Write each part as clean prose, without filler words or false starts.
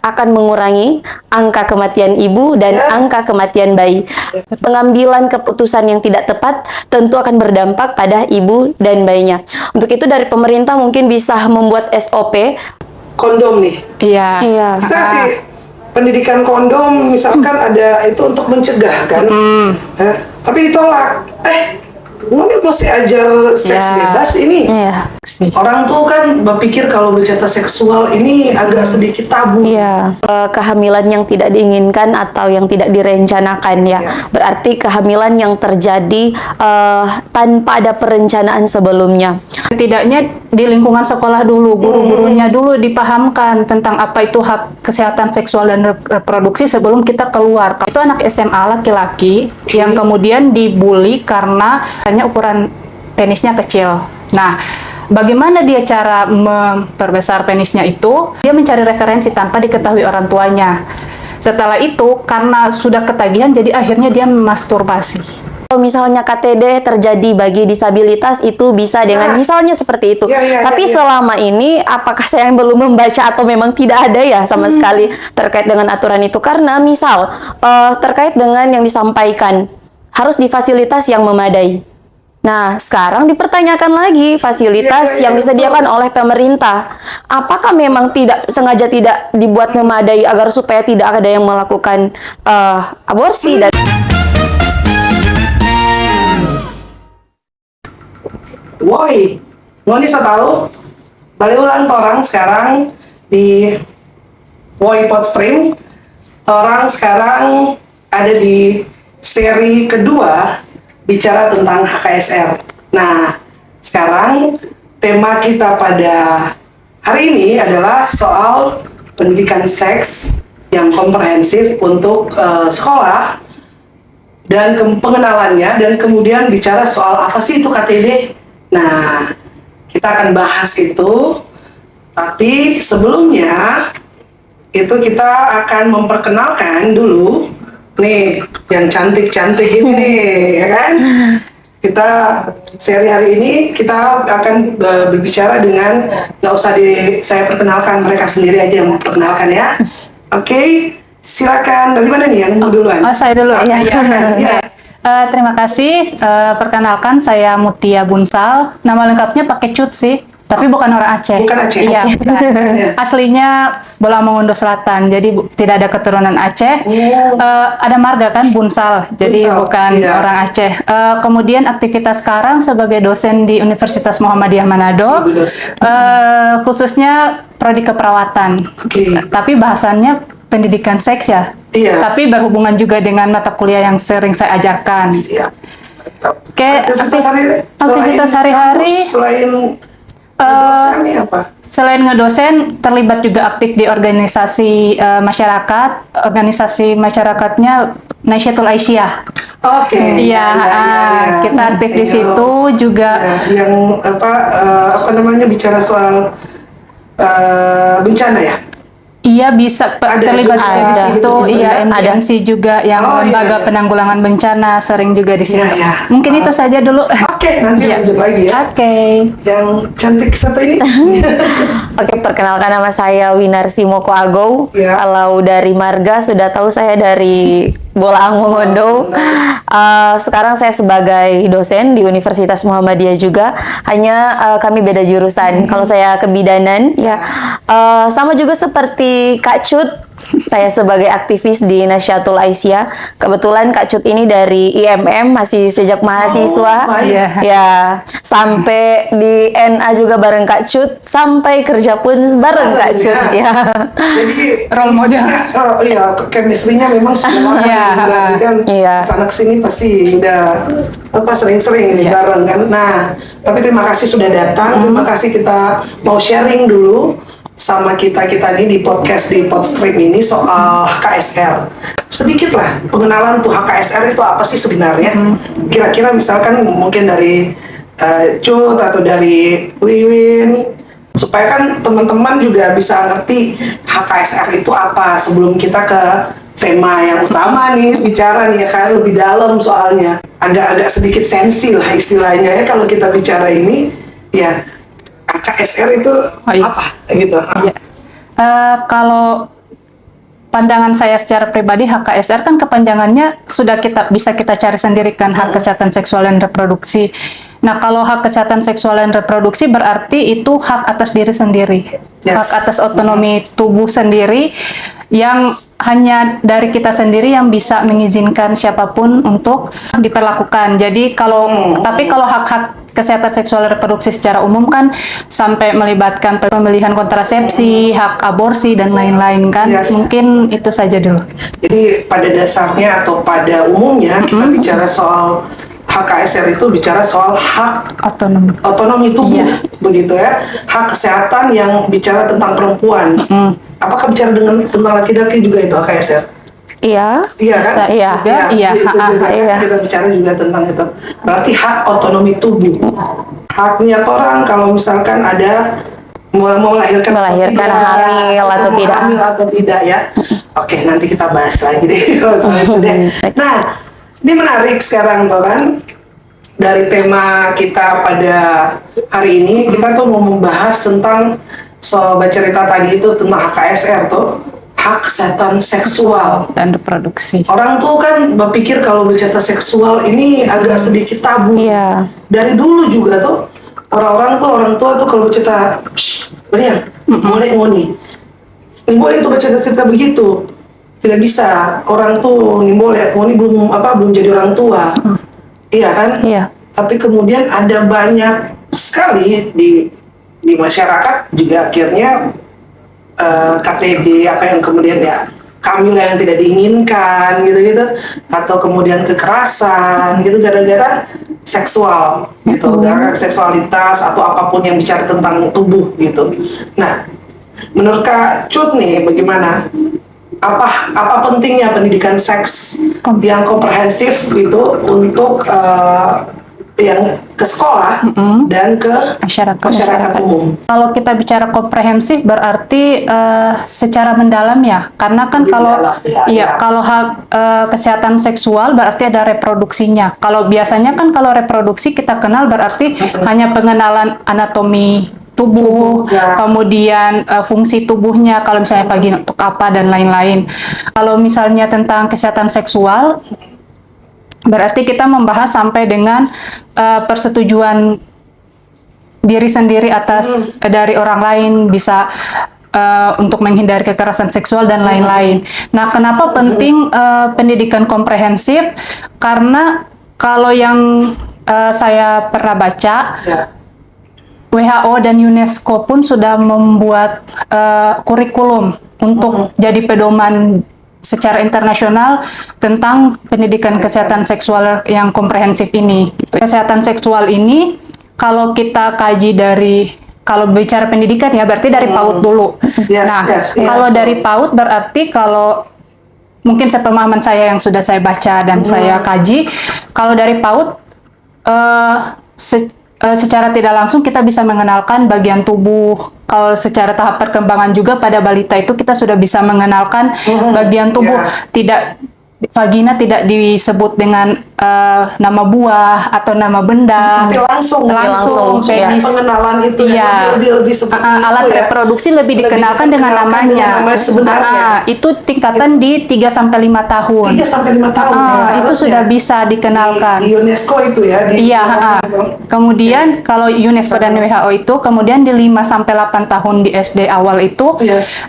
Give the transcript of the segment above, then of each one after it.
akan mengurangi angka kematian ibu dan angka kematian bayi. Pengambilan keputusan yang tidak tepat tentu akan berdampak pada ibu dan bayinya. Untuk itu dari pemerintah mungkin bisa membuat SOP kondom nih. Iya. Kita sih pendidikan kondom misalkan ada itu untuk mencegah kan. Tapi ditolak. Ini masih ajar seks bebas ini. Orang tuh kan berpikir kalau bercerita seksual ini agak sedikit tabu. Kehamilan yang tidak diinginkan atau yang tidak direncanakan ya. Berarti kehamilan yang terjadi tanpa ada perencanaan sebelumnya. Setidaknya di lingkungan sekolah dulu, guru-gurunya dulu dipahamkan tentang apa itu hak kesehatan seksual dan reproduksi sebelum kita keluar. Itu anak SMA laki-laki yang kemudian dibully karena hanya ukuran penisnya kecil. Nah, bagaimana dia cara memperbesar penisnya itu? Dia mencari referensi tanpa diketahui orang tuanya. Setelah itu, karena sudah ketagihan, jadi akhirnya dia masturbasi. Kalau misalnya KTD terjadi bagi disabilitas itu bisa dengan misalnya seperti itu. Tapi selama ini apakah saya yang belum membaca atau memang tidak ada ya sama sekali terkait dengan aturan itu? Karena misal terkait dengan yang disampaikan harus di fasilitas yang memadai. Nah, sekarang dipertanyakan lagi fasilitas yang disediakan oleh pemerintah. Apakah memang tidak sengaja tidak dibuat memadai agar supaya tidak ada yang melakukan aborsi dan Woi, Noni saya tahu balik ulang torang sekarang di Woi Podstream. Torang sekarang ada di seri kedua bicara tentang HKSR. Nah, sekarang tema kita pada hari ini adalah soal pendidikan seks yang komprehensif untuk sekolah dan pengenalannya, dan kemudian bicara soal apa sih itu KTD. Nah, kita akan bahas itu, tapi sebelumnya itu kita akan memperkenalkan dulu nih yang cantik-cantik ini nih, ya kan? Kita seri hari ini kita akan berbicara dengan, nggak usah saya perkenalkan, mereka sendiri aja yang memperkenalkan ya. Oke, silakan. Dari mana nih yang duluan? Saya dulu. Terima kasih. Perkenalkan, saya Mutia Bunsal. Nama lengkapnya pakai Cut sih, tapi bukan orang Aceh. Bukan Aceh. Iya. Aslinya Bola Mongondo Selatan, jadi tidak ada keturunan Aceh. Ada marga kan Bunsal, jadi bukan orang Aceh. Kemudian aktivitas sekarang sebagai dosen di Universitas Muhammadiyah Manado, khususnya prodi keperawatan. Tapi bahasannya pendidikan seks ya. Tapi berhubungan juga dengan mata kuliah yang sering saya ajarkan. Aktivitas sehari-hari selain ngedosen, terlibat juga aktif di organisasi masyarakat. Organisasi masyarakatnya Naisyatul Aisyah. Kita aktif di situ juga. Yang apa namanya, bicara soal bencana ya. Iya, bisa terlibat di situ. Iya, MDMC juga yang lembaga penanggulangan bencana sering juga di situ. Mungkin itu saja dulu. Nanti lanjut lagi ya. Yang cantik satu ini. Perkenalkan, nama saya Winarsi Moko Agow. Kalau dari marga sudah tahu saya dari Bola Mongondo. Sekarang saya sebagai dosen di Universitas Muhammadiyah juga. Hanya kami beda jurusan. Kalau saya kebidanan ya. Sama juga seperti Kak Cut, saya sebagai aktivis di Naisyatul Aisyah. Kebetulan Kak Cut ini dari IMM, masih sejak mahasiswa sampai di NA juga bareng Kak Cut, sampai kerja pun bareng Kak Cut ya. Jadi role model. Chemistry-nya memang sudah lama kan. Kesana kesini pasti udah sering-sering ini bareng kan. Nah, tapi terima kasih sudah datang. Terima kasih, kita mau sharing dulu sama kita nih di podcast di Podstream ini soal HKSR. Sedikit lah pengenalan tuh HKSR itu apa sih sebenarnya. Kira-kira misalkan mungkin dari Cut atau dari Wiwin, supaya kan teman-teman juga bisa ngerti HKSR itu apa sebelum kita ke tema yang utama nih, bicara nih ya kan, lebih dalam soalnya. Agak sedikit sensi lah istilahnya ya kalau kita bicara ini ya. HKSR itu apa gitu? Kalau pandangan saya secara pribadi, HKSR kan kepanjangannya sudah bisa kita cari sendiri kan, hak kesehatan seksual dan reproduksi. Nah, kalau hak kesehatan seksual dan reproduksi berarti itu hak atas diri sendiri, hak atas otonomi tubuh sendiri yang hanya dari kita sendiri yang bisa mengizinkan siapapun untuk diperlakukan. Jadi tapi kalau hak-hak kesehatan seksual dan reproduksi secara umum kan sampai melibatkan pemilihan kontrasepsi, hak aborsi dan lain-lain kan. Mungkin itu saja dulu. Jadi pada dasarnya atau pada umumnya kita bicara soal HKSR itu bicara soal hak otonomi tubuh, begitu ya. Hak kesehatan yang bicara tentang perempuan. Apakah bicara tentang laki-laki juga itu HKSR? Iya, Iya kan? Iya. Kita bicara juga tentang itu. Berarti hak otonomi tubuh. Haknya orang kalau misalkan ada mau melahirkan hamil atau tidak ya. Oke, nanti kita bahas lagi deh kalau soal itu deh. Nah, ini menarik sekarang Toran. Dari tema kita pada hari ini, kita tuh mau membahas tentang soal cerita tadi itu tentang HKSR tuh. Hak kesehatan seksual dan reproduksi. Orang tuh kan berpikir kalau bercerita seksual ini agak sedikit tabu. Dari dulu juga tuh orang tua tuh kalau bercerita, Brian, boleh ngoni, ini boleh tuh bercerita begitu. Tidak bisa, orang tuh ini boleh, ngoni belum jadi orang tua, iya kan? Tapi kemudian ada banyak sekali di masyarakat juga akhirnya KTD apa yang kemudian ya kehamilan yang tidak diinginkan gitu atau kemudian kekerasan gitu gara-gara seksual gitu, gara-gara seksualitas atau apapun yang bicara tentang tubuh gitu. Nah, menurut Kak Cut nih bagaimana? Apa pentingnya pendidikan seks yang komprehensif itu untuk yang ke sekolah dan ke masyarakat umum. Kalau kita bicara komprehensif berarti secara mendalam ya, karena kan kalau hak kesehatan seksual berarti ada reproduksinya. Kalau biasanya kan kalau reproduksi kita kenal berarti hanya pengenalan anatomi tubuh, kemudian fungsi tubuhnya, kalau misalnya vagina untuk apa dan lain-lain. Kalau misalnya tentang kesehatan seksual berarti kita membahas sampai dengan persetujuan diri sendiri atas dari orang lain, bisa untuk menghindari kekerasan seksual dan lain-lain. Nah, kenapa penting pendidikan komprehensif? Karena kalau yang saya pernah baca, WHO dan UNESCO pun sudah membuat kurikulum untuk jadi pedoman secara internasional tentang pendidikan kesehatan seksual yang komprehensif ini. Kesehatan seksual ini kalau kita kaji kalau bicara pendidikan ya berarti dari PAUD dulu. Kalau dari PAUD berarti kalau mungkin sepemahaman saya yang sudah saya baca dan saya kaji, kalau dari PAUD secara tidak langsung kita bisa mengenalkan bagian tubuh. Kalau secara tahap perkembangan juga pada balita itu kita sudah bisa mengenalkan bagian tubuh. Vagina tidak disebut dengan nama buah atau nama benda, tapi langsung penis. Pengenalan itu lebih seperti alat reproduksi lebih dikenalkan dengan namanya. Sebenarnya itu tingkatan di 3-5 tahun. 3-5 tahun. Itu sudah bisa dikenalkan. Di UNESCO itu ya. Kemudian kalau UNESCO dan WHO itu kemudian di 5-8 tahun di SD awal itu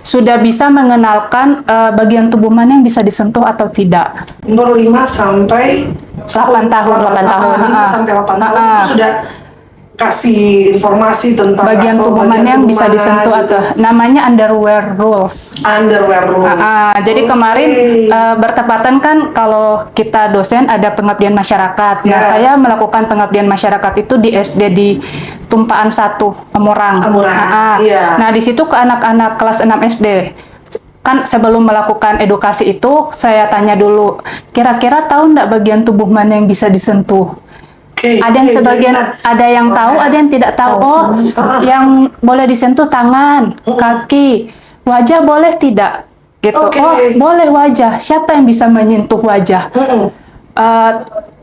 sudah bisa mengenalkan bagian tubuh mana yang bisa disentuh atau tidak. Umur 5 sampai 8 tahun. 5 sampai 8 tahun itu sudah kasih informasi tentang bagian tubuh mana yang bisa disentuh atau namanya underwear rules. Jadi kemarin bertepatan kan kalau kita dosen ada pengabdian masyarakat. Nah, saya melakukan pengabdian masyarakat itu di SD di Tumpaan 1 Amurang. Nah, di situ ke anak-anak kelas 6 SD. Kan sebelum melakukan edukasi itu saya tanya dulu, kira-kira tahu nggak bagian tubuh mana yang bisa disentuh? Ada yang sebagian, ada yang tahu, ada yang tidak tahu. Yang boleh disentuh tangan, kaki, wajah boleh tidak? Gitu. Boleh wajah. Siapa yang bisa menyentuh wajah?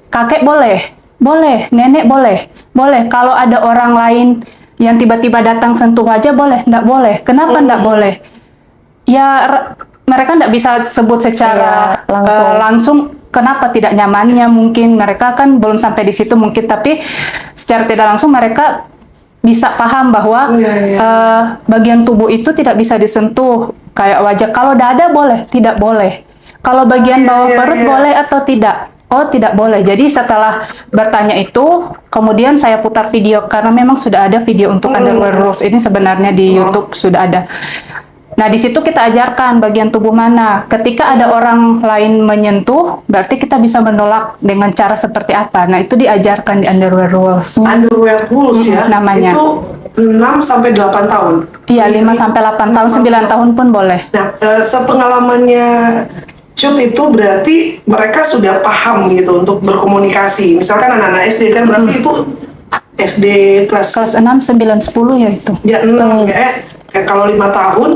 Kakek boleh, nenek boleh. Kalau ada orang lain yang tiba-tiba datang sentuh wajah boleh, nggak boleh. Kenapa nggak boleh? Ya mereka tidak bisa sebut secara langsung kenapa tidak nyamannya, mungkin mereka kan belum sampai di situ mungkin, tapi secara tidak langsung mereka bisa paham bahwa bagian tubuh itu tidak bisa disentuh, kayak wajah. Kalau dada boleh, tidak boleh. Kalau bagian bawah perut boleh atau tidak? Oh, tidak boleh. Jadi setelah bertanya itu, kemudian saya putar video karena memang sudah ada video untuk underwear rules ini sebenarnya di YouTube sudah ada. Nah, di situ kita ajarkan bagian tubuh mana. Ketika ada orang lain menyentuh, berarti kita bisa menolak dengan cara seperti apa. Nah, itu diajarkan di underwear rules. Underwear rules ya. Namanya. Itu 6 sampai 8 tahun. Iya, 5 sampai 8 tahun, 9 tahun pun boleh. Nah, sepengalamannya Cut itu berarti mereka sudah paham gitu untuk berkomunikasi. Misalkan anak-anak SD kan berarti itu SD kelas 6, 9, 10 ya itu. ya 6 kalau 5 tahun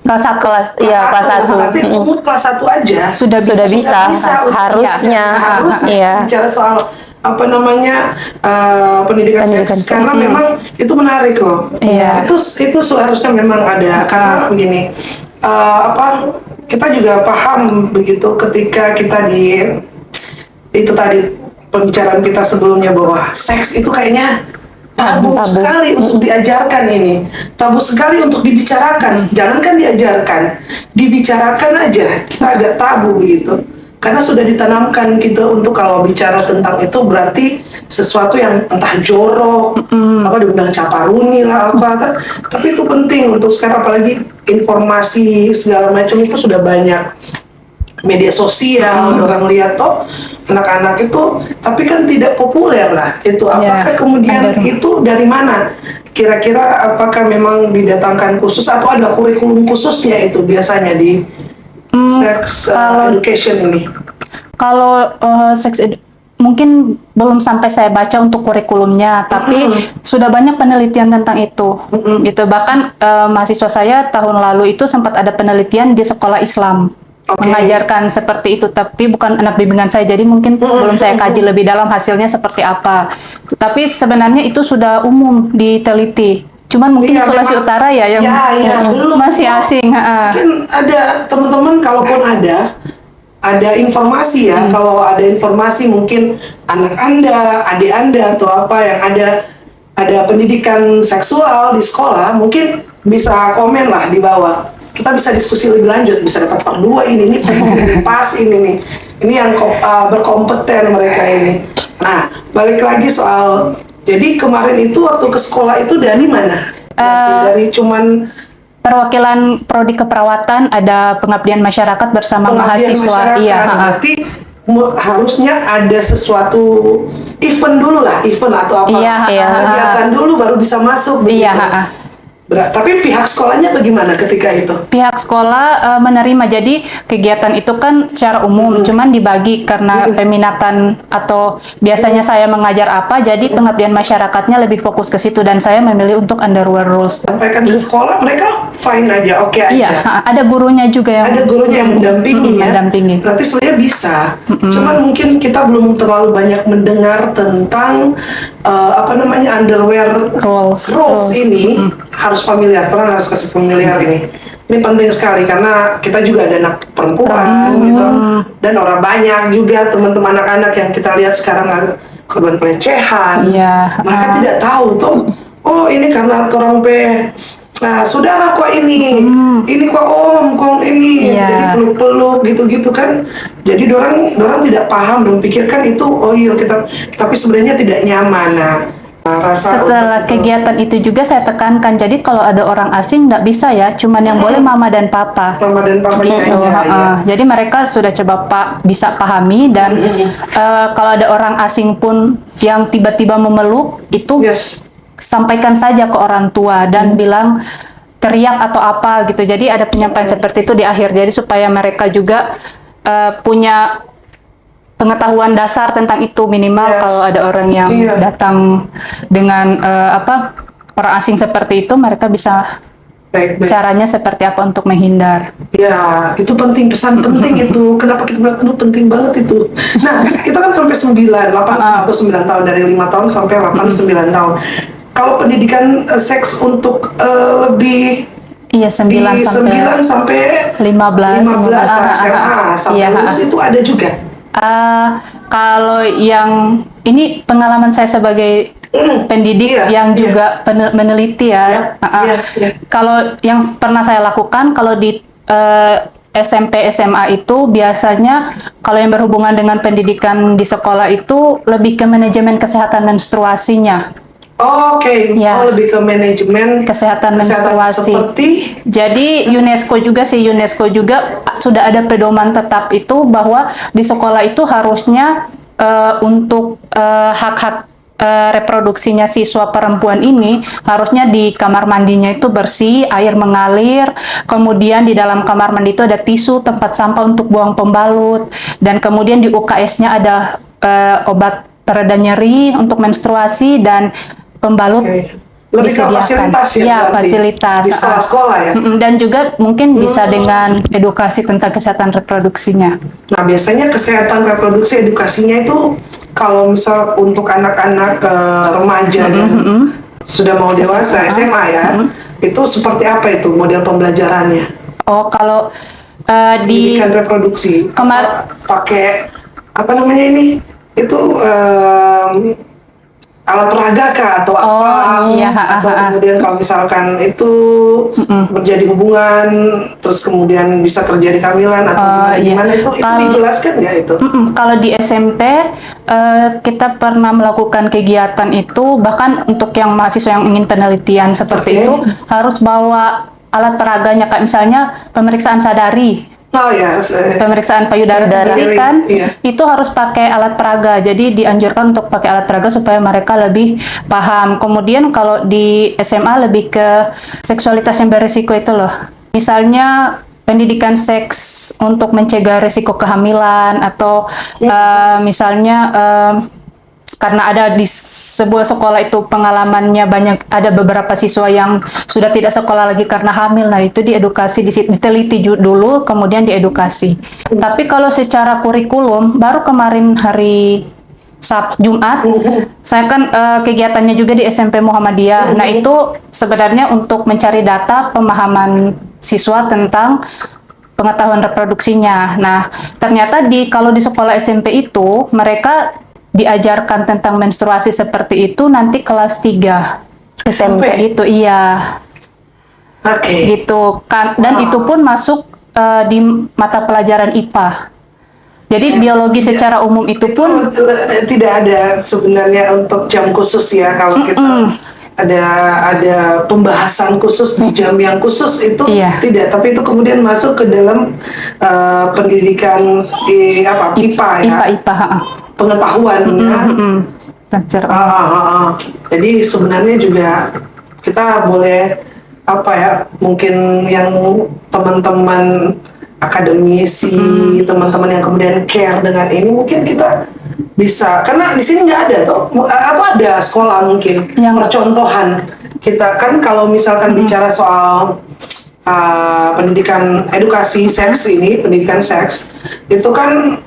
Kelas 1. Kelas 1. berarti umur kelas 1 aja Sudah bisa. untuk- Harusnya. harusnya bicara soal apa namanya pendidikan seks, karena memang itu menarik loh. Itu seharusnya memang ada karena begini kita juga paham begitu ketika kita di itu tadi pembicaraan kita sebelumnya bahwa seks itu kayaknya tabu sekali untuk diajarkan ini, tabu sekali untuk dibicarakan. Jangankan diajarkan, dibicarakan aja kita agak tabu begitu. Karena sudah ditanamkan kita untuk kalau bicara tentang itu berarti sesuatu yang entah jorok, apa diundang caparuni lah apa, tapi itu penting untuk sekarang apalagi informasi segala macam itu sudah banyak. Media sosial, orang lihat toh anak-anak itu, tapi kan tidak populer lah itu. Apakah kemudian itu dari mana? Kira-kira apakah memang didatangkan khusus atau ada kurikulum khususnya itu biasanya di sex education ini? Kalau mungkin belum sampai saya baca untuk kurikulumnya, tapi sudah banyak penelitian tentang itu. Gitu. Bahkan mahasiswa saya tahun lalu itu sempat ada penelitian di sekolah Islam. Mengajarkan seperti itu, tapi bukan anak bimbingan saya, jadi mungkin belum saya kaji lebih dalam hasilnya seperti apa. Tapi sebenarnya itu sudah umum diteliti. Cuman mungkin di Sulawesi Utara ya yang belum masih asing. Mungkin ada teman-teman kalaupun ada informasi ya, kalau ada informasi mungkin anak Anda, adik Anda atau apa yang ada pendidikan seksual di sekolah, mungkin bisa komen lah di bawah. Kita bisa diskusi lebih lanjut, bisa dapat part 2 ini pas ini nih. Ini yang berkompeten mereka ini. Nah, balik lagi soal, jadi kemarin itu waktu ke sekolah itu dari mana? Dari cuman perwakilan prodi keperawatan, ada pengabdian masyarakat bersama mahasiswa. Berarti harusnya ada sesuatu event dulu lah, event atau apa? Kegiatan dulu baru bisa masuk. Tapi pihak sekolahnya bagaimana ketika itu? Pihak sekolah menerima, jadi kegiatan itu kan secara umum, cuman dibagi karena peminatan atau biasanya saya mengajar apa, jadi pengabdian masyarakatnya lebih fokus ke situ dan saya memilih untuk underwear rules. Sampaikan di sekolah mereka fine aja, oke aja. Iya, ada gurunya juga yang mendampingi ya. Mendampingi. Berarti sebenarnya bisa. Cuman mungkin kita belum terlalu banyak mendengar tentang underwear rules ini. Harus familiar, orang harus kasih familiar ini. Ini penting sekali karena kita juga ada anak perempuan gitu, dan orang banyak juga teman-teman anak-anak yang kita lihat sekarang korban pelecehan. Mereka tidak tahu tuh, oh ini karena orang saudara kok ini kok om, kok ini, jadi peluk-peluk gitu-gitu kan. Jadi orang tidak paham dan pikirkan itu, oh iya kita, tapi sebenarnya tidak nyaman. Setelah kegiatan itu juga saya tekankan, jadi kalau ada orang asing nggak bisa ya, cuman yang boleh mama dan papa. Mama dan papa gitu. Jadi mereka sudah coba bisa pahami dan kalau ada orang asing pun yang tiba-tiba memeluk itu sampaikan saja ke orang tua dan bilang teriak atau apa gitu. Jadi ada penyampaian seperti itu di akhir. Jadi supaya mereka juga punya pengetahuan dasar tentang itu minimal kalau ada orang yang datang dengan orang asing seperti itu, mereka bisa caranya seperti apa untuk menghindar. Ya, itu penting, pesan penting itu. Kenapa kita bilang itu penting banget itu. Nah, itu kan sampai 8 atau 9 tahun, dari 5 tahun sampai 8 9 tahun. Kalau pendidikan seks untuk lebih Iya, di 9 sampai 15. 15 SMA sampai Iya, lulus itu ada juga. Kalau yang ini pengalaman saya sebagai pendidik Iya, yang iya. juga meneliti ya. Iya, iya, iya. Kalau yang pernah saya lakukan kalau di SMP SMA itu biasanya kalau yang berhubungan dengan pendidikan di sekolah itu lebih ke manajemen kesehatan menstruasinya. Oke, Ya. lebih ke manajemen Kesehatan menstruasi. seperti Jadi UNESCO juga sudah ada pedoman tetap itu bahwa di sekolah itu harusnya untuk hak-hak reproduksinya siswa perempuan ini harusnya di kamar mandinya itu bersih, air mengalir, kemudian di dalam kamar mandi itu ada tisu, tempat sampah untuk buang pembalut, dan kemudian di UKS-nya ada obat pereda nyeri untuk menstruasi dan pembalut. Oke. Lebih ke disediakan. fasilitas ya, Iya, berarti fasilitas. di sekolah-sekolah ya. Dan juga mungkin bisa dengan edukasi tentang kesehatan reproduksinya. Nah, biasanya kesehatan reproduksi edukasinya itu kalau misal untuk anak-anak remaja dan sudah mau dewasa SMA ya, itu seperti apa itu model pembelajarannya? Oh, kalau di Pendidikan reproduksi pakai apa namanya ini? Itu alat peraga kah atau apa? iya, Atau kemudian kalau misalkan itu terjadi hubungan terus kemudian bisa terjadi kehamilan atau gimana itu dijelaskan ya itu? Kalau di SMP kita pernah melakukan kegiatan itu, bahkan untuk yang mahasiswa yang ingin penelitian seperti itu harus bawa alat peraganya, kayak misalnya pemeriksaan sadari. Oh ya, Pemeriksaan payudara sendiri kan, iya. itu harus pakai alat peraga. Jadi dianjurkan untuk pakai alat peraga supaya mereka lebih paham. Kemudian kalau di SMA lebih ke seksualitas yang beresiko itu loh. Misalnya pendidikan seks untuk mencegah risiko kehamilan atau misalnya karena ada di sebuah sekolah itu pengalamannya banyak, ada beberapa siswa yang sudah tidak sekolah lagi karena hamil. Nah, itu diedukasi, diteliti dulu, kemudian diedukasi. Tapi kalau secara kurikulum, baru kemarin hari Jumat, saya kan kegiatannya juga di SMP Muhammadiyah. Nah, itu sebenarnya untuk mencari data pemahaman siswa tentang pengetahuan reproduksinya. Nah, ternyata kalau di sekolah SMP itu, mereka diajarkan tentang menstruasi seperti itu nanti kelas 3 SMP itu, iya. Oke. Gitu kan, dan itu pun masuk di mata pelajaran IPA. Jadi biologi secara umum itu pun tidak ada sebenarnya untuk jam khusus ya, kalau kita ada pembahasan khusus di jam yang khusus itu tidak, tapi itu kemudian masuk ke dalam pendidikan IPA ya. IPA. Pengetahuannya. Jadi sebenarnya juga kita boleh mungkin yang teman-teman akademisi, teman-teman yang kemudian care dengan ini, mungkin kita bisa, karena di sini nggak ada atau ada sekolah mungkin yang percontohan kita kan kalau misalkan bicara soal pendidikan edukasi seks ini, pendidikan seks itu kan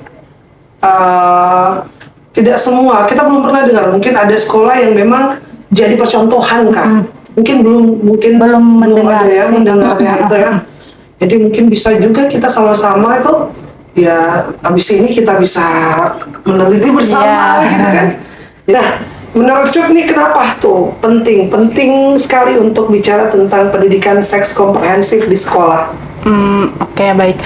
tidak semua, kita belum pernah dengar. Mungkin ada sekolah yang memang jadi percontohan kan. Mungkin belum mendengar ada ya mendengarnya itu ya. Jadi mungkin bisa juga kita sama-sama itu ya, habis ini kita bisa meneliti bersama gitu kan. Nah, menurut Cut nih kenapa tuh penting sekali untuk bicara tentang pendidikan seks komprehensif di sekolah? Oke, baik.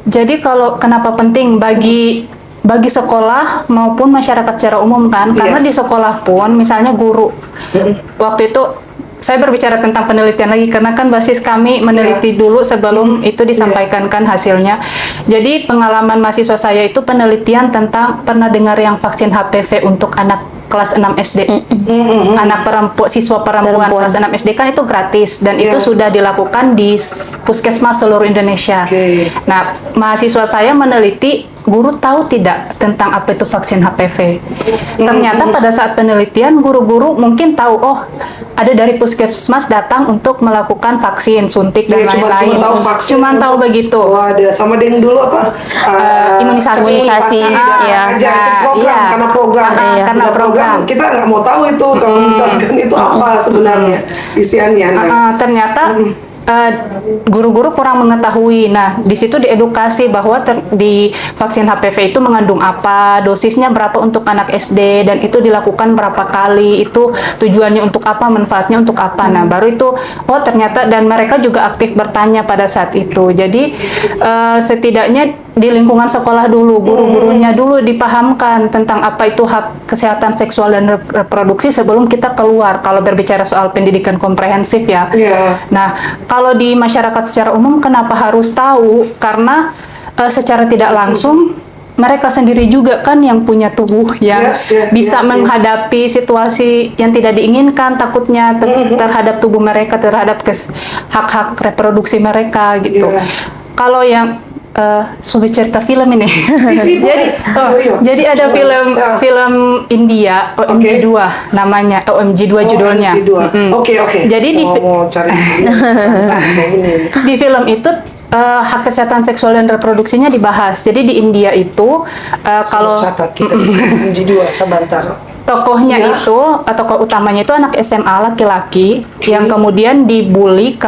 Jadi kalau kenapa penting bagi sekolah maupun masyarakat secara umum kan, karena di sekolah pun misalnya guru, waktu itu saya berbicara tentang penelitian lagi karena kan basis kami meneliti dulu sebelum itu disampaikan kan hasilnya. Jadi pengalaman mahasiswa saya itu penelitian tentang, pernah dengar yang vaksin HPV untuk anak kelas 6 SD. Anak siswa perempuan kelas 6 SD kan itu gratis dan itu sudah dilakukan di puskesmas seluruh Indonesia. Nah, mahasiswa saya meneliti guru tahu tidak tentang apa itu vaksin HPV? Ternyata pada saat penelitian guru-guru mungkin tahu, oh ada dari puskesmas datang untuk melakukan vaksin, suntik dan Iya, lain-lain. tahu vaksin Cuman tahu begitu. Wah, ada sama dengan dulu apa? Imunisasi. Iya. Ajar itu program, Iya. karena program. Karena Udah program. kita nggak mau tahu itu kalau misalkan itu apa sebenarnya isiannya. Ternyata guru-guru kurang mengetahui. Nah, di situ diedukasi bahwa di vaksin HPV itu mengandung apa, dosisnya berapa untuk anak SD, dan itu dilakukan berapa kali, itu tujuannya untuk apa, manfaatnya untuk apa. Nah, baru itu, oh ternyata, dan mereka juga aktif bertanya pada saat itu. Jadi, setidaknya di lingkungan sekolah dulu, guru-gurunya dulu dipahamkan tentang apa itu hak kesehatan seksual dan reproduksi sebelum kita keluar, kalau berbicara soal pendidikan komprehensif ya. Iya. Nah, kalau di masyarakat secara umum kenapa harus tahu? Karena secara tidak langsung mereka sendiri juga kan yang punya tubuh yang bisa menghadapi situasi yang tidak diinginkan, takutnya terhadap tubuh mereka, terhadap hak-hak reproduksi mereka gitu. Kalau yang sudah cerita film ini. Jadi ada film India OMG 2 namanya, OMG 2 judulnya. Oke. Jadi di film itu hak kesehatan seksual dan reproduksinya dibahas. Jadi di India itu kalau catat kita OMG 2 sebentar. Tokohnya itu, tokoh utamanya itu anak SMA laki-laki yang kemudian dibully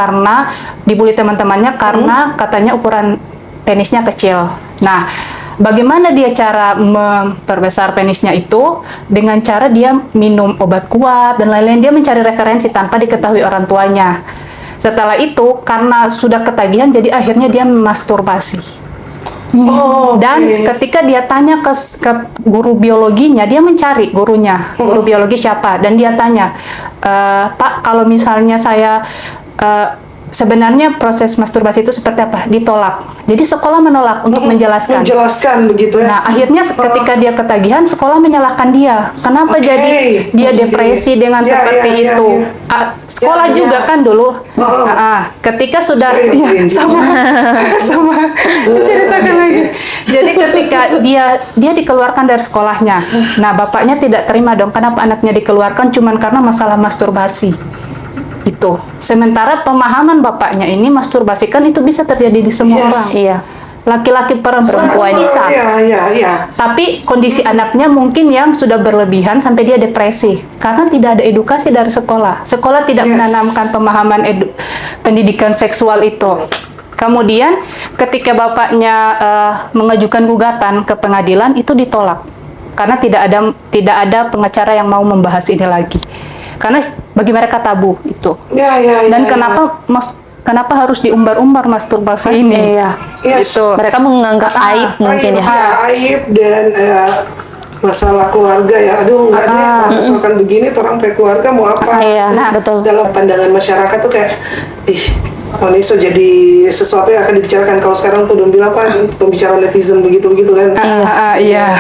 teman-temannya karena katanya ukuran penisnya kecil. Nah, bagaimana dia cara memperbesar penisnya itu? Dengan cara dia minum obat kuat dan lain-lain. Dia mencari referensi tanpa diketahui orang tuanya. Setelah itu, karena sudah ketagihan, jadi akhirnya dia masturbasi. Dan ketika dia tanya ke guru biologinya, dia mencari gurunya, guru biologi siapa, dan dia tanya, Pak, kalau misalnya saya sebenarnya proses masturbasi itu seperti apa? Ditolak. Jadi sekolah menolak untuk menjelaskan. Menjelaskan begitu ya. Nah, akhirnya ketika dia ketagihan, sekolah menyalahkan dia. Kenapa jadi dia depresi dengan seperti itu? Sekolah juga kan dulu. Ketika sudah sama ceritakan lagi. Jadi ketika dia dikeluarkan dari sekolahnya. Nah, bapaknya tidak terima dong. Kenapa anaknya dikeluarkan cuman karena masalah masturbasi? Itu. Sementara pemahaman bapaknya ini masturbasi kan itu bisa terjadi di semua orang. Iya. Laki-laki perempuan bisa. Iya. Tapi kondisi anaknya mungkin yang sudah berlebihan sampai dia depresi karena tidak ada edukasi dari sekolah. Sekolah tidak menanamkan pemahaman pendidikan seksual itu. Kemudian ketika bapaknya mengajukan gugatan ke pengadilan itu ditolak karena tidak ada pengacara yang mau membahas ini lagi. Karena bagi mereka tabu itu. Dan kenapa harus diumbar-umbar masturbasi ini? Itu mereka menganggap aib mungkin ya. Aib dan masalah keluarga ya. Aduh, nggak deh kalau misalkan begini orang keluarga mau apa? Betul. Dalam pandangan masyarakat tuh kayak Moniso jadi sesuatu yang akan dibicarakan. Kalau sekarang tuh bilang apa, pembicaraan netizen begitu kan. Iya.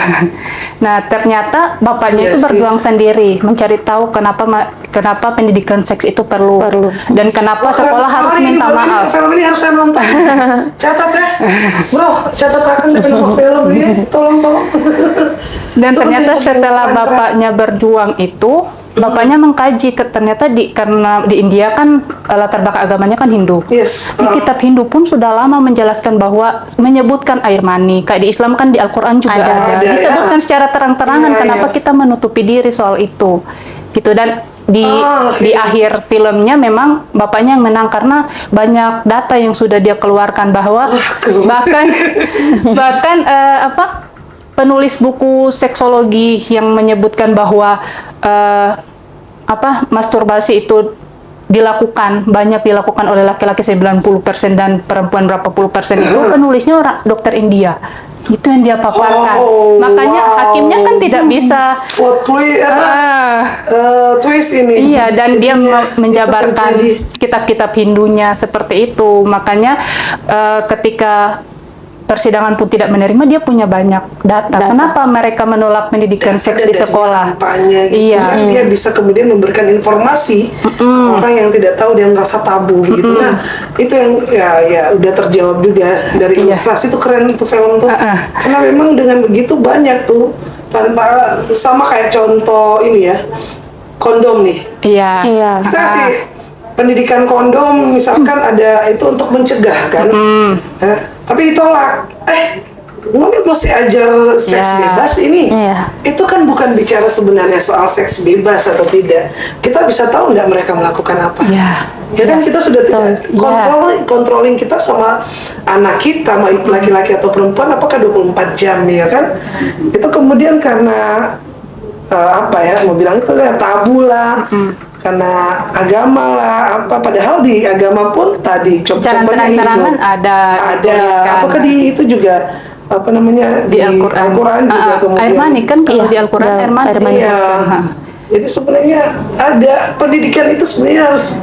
Nah, ternyata bapaknya itu berjuang sendiri mencari tahu kenapa pendidikan seks itu perlu. Dan kenapa sekolah harus minta maaf. Film ini harus saya nonton. Catat ya. Bro, catat di film ini. Tolong. Dan ternyata setelah bapaknya berjuang itu, bapaknya mengkaji ternyata karena di India kan latar belakang agamanya kan Hindu. Di kitab Hindu pun sudah lama menjelaskan bahwa menyebutkan air mani. Kayak di Islam kan di Al-Qur'an juga ada. Disebutkan secara terang-terangan kenapa kita menutupi diri soal itu. Gitu. Dan di akhir filmnya memang bapaknya yang menang karena banyak data yang sudah dia keluarkan bahwa bahkan penulis buku seksologi yang menyebutkan bahwa masturbasi itu banyak dilakukan oleh laki-laki 90% dan perempuan berapa puluh persen itu penulisnya orang dokter India. Itu yang dia paparkan. Makanya hakimnya kan tidak bisa twist ini. Iya, dan dia menjabarkan kitab-kitab Hindunya seperti itu. Makanya ketika persidangan pun tidak menerima, dia punya banyak data. Kenapa mereka menolak pendidikan seks di sekolah? Kampanye, gitu. Iya. Kan dia bisa kemudian memberikan informasi ke orang yang tidak tahu, dia merasa tabu gitu. Nah, itu yang ya udah terjawab juga dari ilustrasi. Itu keren tuh film tuh. Karena memang dengan begitu banyak tuh, tanpa, sama kayak contoh ini ya, kondom nih. Iya. Iya. Kita kasih pendidikan kondom misalkan ada itu untuk mencegah kan, tapi ditolak. Mungkin mesti ajar seks bebas ini. Itu kan bukan bicara sebenarnya soal seks bebas atau tidak. Kita bisa tahu nggak mereka melakukan apa. Ya kan, kita sudah tidak controlling kita sama anak kita, mau laki-laki atau perempuan, apakah 24 jam ya kan. Itu kemudian karena apa ya, mau bilang itu ya tabu lah, karena agama lah, apa, padahal di agama pun tadi Secara contohnya terang-terangan ada dituliskan. apakah di itu juga apa namanya di Al-Quran juga kemudian air mani kan, kalau di Al-Quran air mani. Iya. Jadi sebenarnya ada pendidikan itu sebenarnya harus,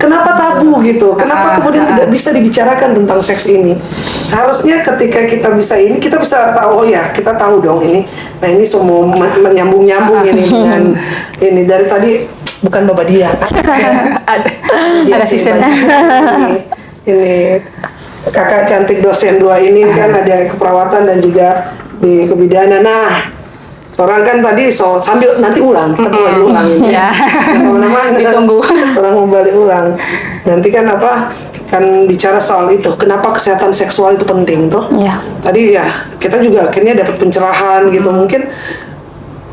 kenapa tabu gitu? Kenapa kemudian tidak bisa dibicarakan tentang seks ini? Seharusnya ketika kita bisa ini, kita bisa tahu, oh ya, kita tahu dong ini. Nah, ini semua menyambung-nyambung ini dengan ini dari tadi, bukan Bapak Dia. Ada sistemnya. Ini kakak cantik dosen 2 ini kan ada keperawatan dan juga di kebidanan. Nah, orang kan tadi sambil nanti ulang, kita kembali ulang ini. Kemana-mana Ditunggu. orang mau balik ulang. Nanti kan apa? Kan bicara soal itu. Kenapa kesehatan seksual itu penting tuh? Tadi ya kita juga akhirnya dapat pencerahan gitu. Mungkin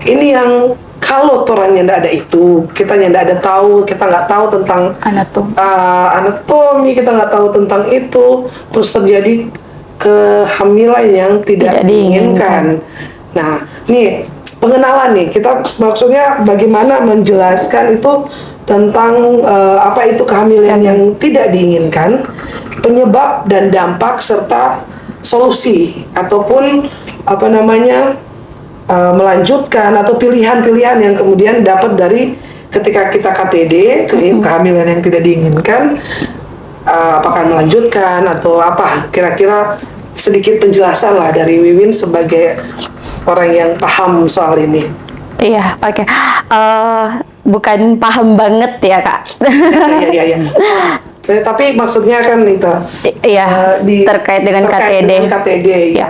ini yang kalau orangnya tidak ada itu, kita tidak ada tahu, kita nggak tahu tentang anatomi, kita nggak tahu tentang itu, terus terjadi kehamilan yang tidak diinginkan. Nah, nih pengenalan nih, kita maksudnya bagaimana menjelaskan itu tentang apa itu kehamilan yang tidak diinginkan, penyebab dan dampak serta solusi ataupun apa namanya melanjutkan atau pilihan-pilihan yang kemudian dapat dari ketika kita KTD kehamilan yang tidak diinginkan, apakah melanjutkan atau apa, kira-kira sedikit penjelasan lah dari Wiwin sebagai orang yang paham soal ini. Iya, oke. Bukan paham banget ya, Kak. Iya. Tapi maksudnya kan itu terkait dengan KTD. Ya.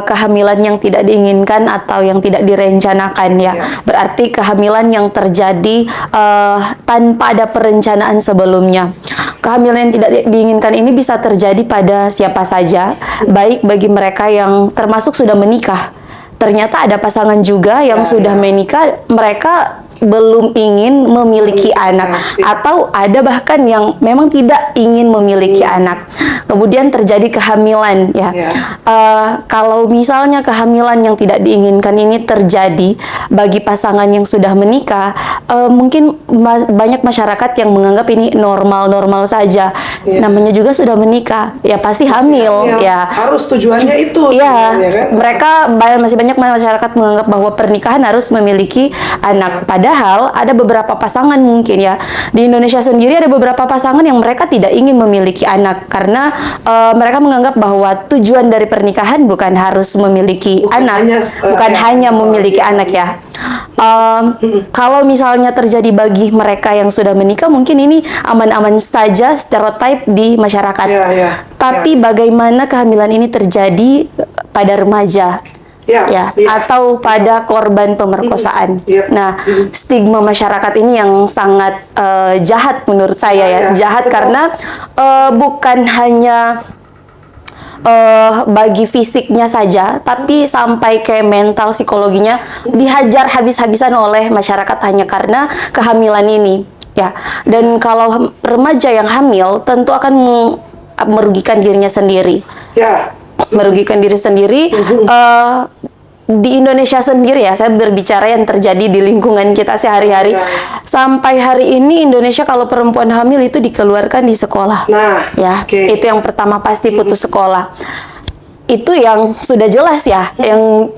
Kehamilan yang tidak diinginkan atau yang tidak direncanakan ya. Berarti kehamilan yang terjadi tanpa ada perencanaan sebelumnya. Kehamilan yang tidak diinginkan ini bisa terjadi pada siapa saja, baik bagi mereka yang termasuk sudah menikah. Ternyata ada pasangan juga yang sudah menikah, mereka belum ingin memiliki anak, atau ada bahkan yang memang tidak ingin memiliki anak. Kemudian terjadi kehamilan ya. Kalau misalnya kehamilan yang tidak diinginkan ini terjadi bagi pasangan yang sudah menikah, mungkin banyak masyarakat yang menganggap ini normal-normal saja. Namanya juga sudah menikah, ya pasti hamil ya. Harus tujuannya itu. Iya, kan? mereka masih banyak masyarakat menganggap bahwa pernikahan harus memiliki anak. Padahal ada beberapa pasangan mungkin ya, di Indonesia sendiri ada beberapa pasangan yang mereka tidak ingin memiliki anak karena mereka menganggap bahwa tujuan dari pernikahan bukan harus memiliki anak, bukan hanya memiliki anak ya. Kalau misalnya terjadi bagi mereka yang sudah menikah, mungkin ini aman-aman saja, stereotip di masyarakat. Tapi bagaimana kehamilan ini terjadi pada remaja? Atau pada korban pemerkosaan. Nah, stigma masyarakat ini yang sangat jahat menurut saya ya. Jahat karena bukan hanya bagi fisiknya saja, tapi sampai ke mental, psikologinya dihajar habis-habisan oleh masyarakat hanya karena kehamilan ini. Ya, dan kalau remaja yang hamil tentu akan merugikan dirinya sendiri. Merugikan diri sendiri. Di Indonesia sendiri ya, saya berbicara yang terjadi di lingkungan kita sehari-hari. Sampai hari ini Indonesia kalau perempuan hamil itu dikeluarkan di sekolah. Itu yang pertama pasti putus sekolah. Itu yang sudah jelas ya, yang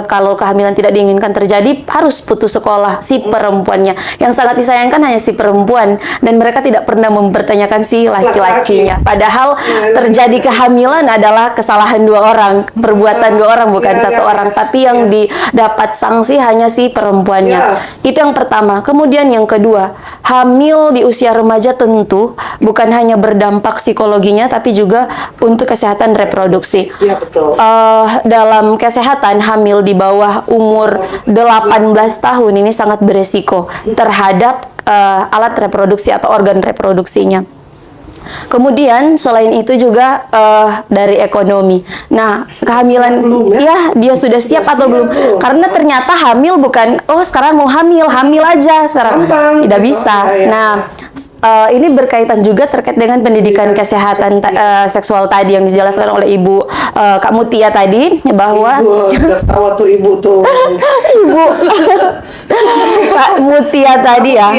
kalau kehamilan tidak diinginkan terjadi harus putus sekolah si perempuannya. Yang sangat disayangkan hanya si perempuan dan mereka tidak pernah mempertanyakan si laki-lakinya. Padahal terjadi kehamilan adalah kesalahan dua orang, perbuatan dua orang bukan satu orang, tapi yang didapat sanksi hanya si perempuannya. Itu yang pertama. Kemudian yang kedua, hamil di usia remaja tentu bukan hanya berdampak psikologinya tapi juga untuk kesehatan reproduksi. Iya, betul. Dalam kesehatan, hamil di bawah umur 18 tahun ini sangat beresiko terhadap alat reproduksi atau organ reproduksinya. Kemudian selain itu juga dari ekonomi. Nah, kehamilan ya dia sudah siap atau belum? Karena ternyata hamil bukan sekarang mau hamil aja sekarang. Tidak bisa. Nah, ini berkaitan juga terkait dengan pendidikan kesehatan seksual tadi yang dijelaskan oleh Ibu Kak Mutia tadi bahwa udah tahu tuh Ibu tuh. Ibu Kak Mutia tadi ya.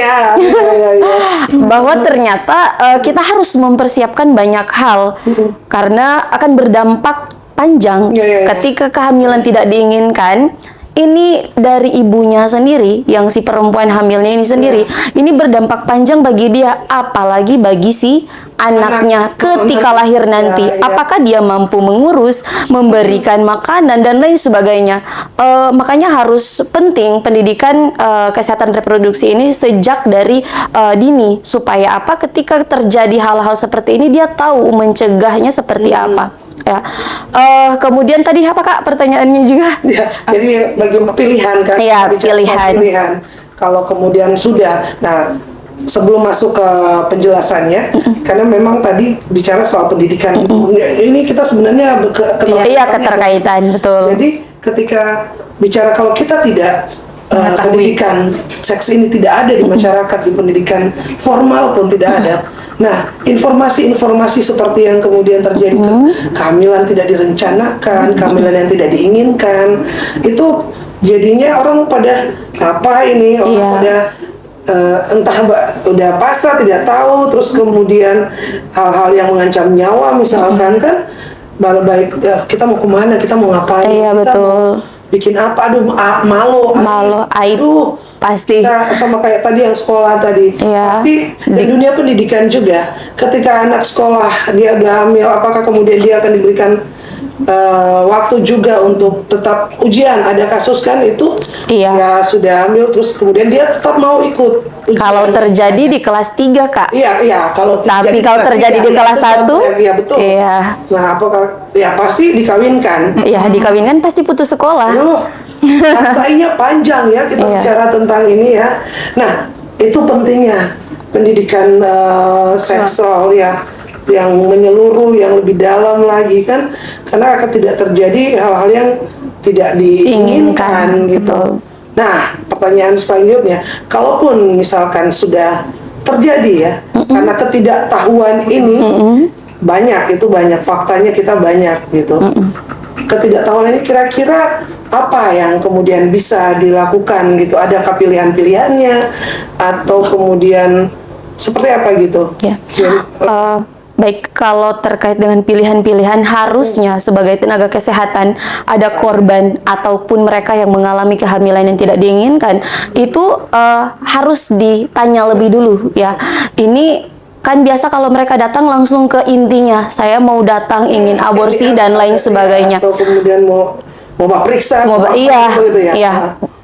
Bahwa ternyata kita harus mempersiapkan banyak hal karena akan berdampak panjang ketika kehamilan tidak diinginkan. Ini dari ibunya sendiri, yang si perempuan hamilnya ini sendiri, ini berdampak panjang bagi dia, apalagi bagi si anaknya ketika lahir nanti. Apakah dia mampu mengurus, memberikan makanan, dan lain sebagainya. Makanya harus penting pendidikan kesehatan reproduksi ini sejak dari dini, supaya apa ketika terjadi hal-hal seperti ini, dia tahu mencegahnya seperti apa. Ya, kemudian tadi apa Kak pertanyaannya juga? Ya, jadi bagi pilihan kan? Iya, pilihan. Kalau kemudian sudah, nah sebelum masuk ke penjelasannya, karena memang tadi bicara soal pendidikan, ini kita sebenarnya keterkaitan betul. Jadi ketika bicara kalau kita tidak pendidikan seks ini tidak ada di masyarakat, di pendidikan formal pun tidak ada. Nah, informasi-informasi seperti yang kemudian terjadi kehamilan tidak direncanakan, kehamilan yang tidak diinginkan, itu jadinya orang pada apa ini, orang pada entah udah pasrah tidak tahu, terus kemudian hal-hal yang mengancam nyawa misalkan kan, baru baik kita mau kemana, kita mau ngapain, kita betul. mau bikin apa, aduh malu, aib, pasti. Kita sama kayak tadi yang sekolah tadi, pasti di dunia pendidikan juga, ketika anak sekolah dia udah hamil, apakah kemudian dia akan diberikan waktu juga untuk tetap ujian? Ada kasus kan itu, ya sudah hamil terus kemudian dia tetap mau ikut ujian. Kalau terjadi di kelas 3 Kak. Iya, kalau tapi kalau terjadi di kelas 1, iya betul. Nah, apakah pasti dikawinkan? Iya, dikawinkan pasti putus sekolah. Kantainya panjang ya kita bicara tentang ini ya. Nah, itu pentingnya pendidikan seksual yang menyeluruh, yang lebih dalam lagi kan, karena akan tidak terjadi hal-hal yang tidak diinginkan gitu. Nah, pertanyaan selanjutnya, kalaupun misalkan sudah terjadi ya, karena ketidaktahuan ini banyak faktanya, kita banyak gitu. Ketidaktahuan ini kira-kira apa yang kemudian bisa dilakukan gitu? Adakah pilihan-pilihannya atau kemudian seperti apa gitu? Baik, kalau terkait dengan pilihan-pilihan, harusnya sebagai tenaga kesehatan ada korban ataupun mereka yang mengalami kehamilan yang tidak diinginkan, itu harus ditanya lebih dulu ya. Ini kan biasa kalau mereka datang langsung ke intinya, saya mau datang ingin aborsi dan lain sebagainya. Atau kemudian mau periksa,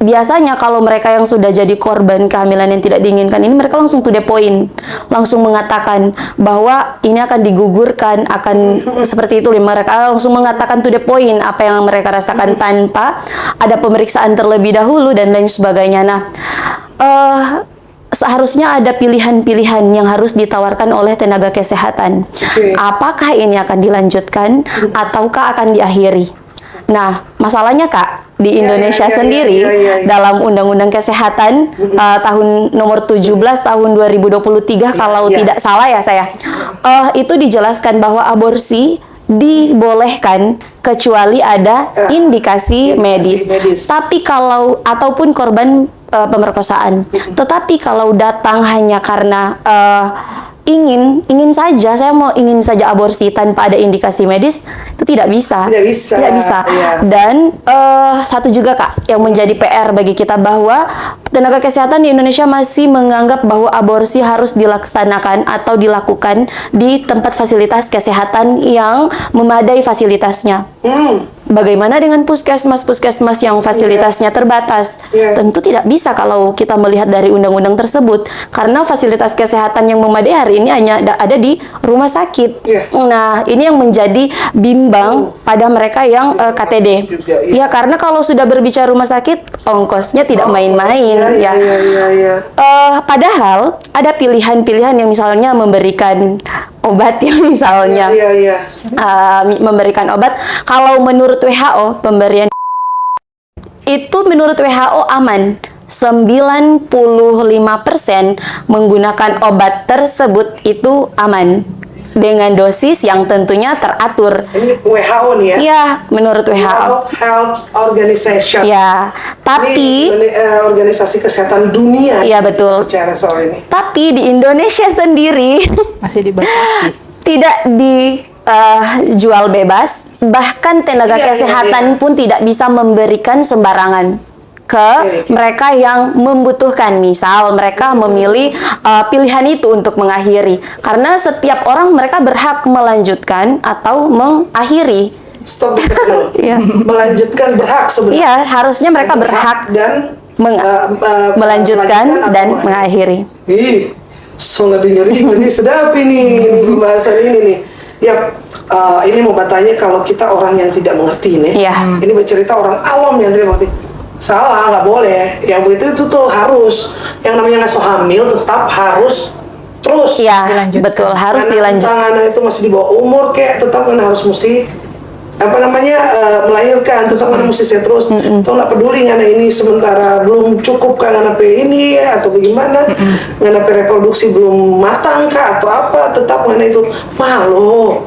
biasanya kalau mereka yang sudah jadi korban kehamilan yang tidak diinginkan ini, mereka langsung to the point, langsung mengatakan bahwa ini akan digugurkan, akan seperti itu. Mereka langsung mengatakan to the point apa yang mereka rasakan tanpa ada pemeriksaan terlebih dahulu dan lain sebagainya. Nah, seharusnya ada pilihan-pilihan yang harus ditawarkan oleh tenaga kesehatan. Apakah ini akan dilanjutkan ataukah akan diakhiri? Nah, masalahnya Kak, di Indonesia sendiri dalam Undang-Undang Kesehatan tahun nomor 17 tahun 2023 kalau tidak salah ya saya, itu dijelaskan bahwa aborsi dibolehkan kecuali ada indikasi medis. Tapi kalau ataupun korban pemerkosaan. Tetapi kalau datang hanya karena ingin saja, saya mau ingin saja aborsi tanpa ada indikasi medis, itu tidak bisa. Tidak bisa. Tidak bisa. Iya. Dan satu juga Kak yang menjadi PR bagi kita bahwa tenaga kesehatan di Indonesia masih menganggap bahwa aborsi harus dilaksanakan atau dilakukan di tempat fasilitas kesehatan yang memadai fasilitasnya. Bagaimana dengan puskesmas yang fasilitasnya terbatas? Iya. Tentu tidak bisa kalau kita melihat dari undang-undang tersebut, karena fasilitas kesehatan yang memadai hari ini hanya ada di rumah sakit. Iya. Nah, ini yang menjadi bimbang pada mereka yang KTD. juga, iya. Ya, karena kalau sudah berbicara rumah sakit, ongkosnya tidak main-main. Iya. Padahal ada pilihan-pilihan yang misalnya memberikan obat yang misalnya Iya. memberikan obat. Kalau menurut WHO pemberian itu menurut WHO aman. 95% menggunakan obat tersebut itu aman dengan dosis yang tentunya teratur. Ini WHO nih ya? Iya, menurut WHO. World Health Organization. Ya, tapi Ini organisasi kesehatan dunia. iya betul. Bicara soal ini. Tapi di Indonesia sendiri Masih dibatasi. tidak dijual bebas, bahkan tenaga Iya, kesehatan pun tidak bisa memberikan sembarangan ke mereka yang membutuhkan. Misal mereka memilih pilihan itu untuk mengakhiri, karena setiap orang mereka berhak melanjutkan atau mengakhiri. Stop dikit dulu. Iya. Melanjutkan berhak sebenarnya. Iya, harusnya mereka berhak dan melanjutkan dan atau mengakhiri. Ih, so lebih ngeri, ini sedap ini pembahasan ini nih. Ya, ini mau bertanya kalau kita orang yang tidak mengerti nih. Iya. Ini bercerita orang awam yang tidak mengerti. Salah, nggak boleh. Yang begitu itu tuh harus. Yang namanya ngasuh hamil tetap harus terus. Iya, Dilanjutkan. betul, harus Anak dilanjutkan. anak itu masih di bawah umur kayak tetap kan harus mesti melahirkan, tetap kan mesti saya terus. Atau nggak peduli karena ini sementara belum cukup kan anak ini ya, atau bagaimana anak reproduksi belum matang kah atau apa, tetap karena itu malu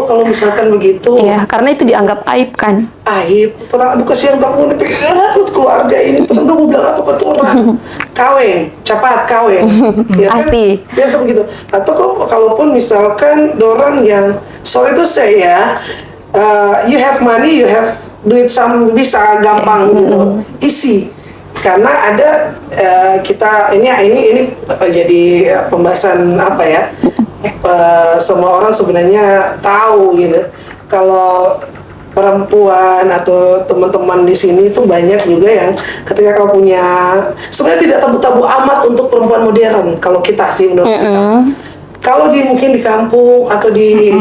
kalau misalkan begitu. Iya, karena itu dianggap aib kan. Aib, orang aduh kasihan kamu nih keluarga ini, terus mau bilang apa ke orang kawin, cepat kawin, ya kan? Pasti. Biasa begitu. Atau kalaupun misalkan orang yang soal itu saya, you have money, you have duit bisa gampang gitu, easy. Karena ada kita ini jadi pembahasan apa ya? Semua orang sebenarnya tahu gitu. Kalau perempuan atau teman-teman di sini itu banyak juga yang ketika kau punya, sebenarnya tidak tabu-tabu amat untuk perempuan modern kalau kita sih menurut kita. Kalau mungkin di kampung atau di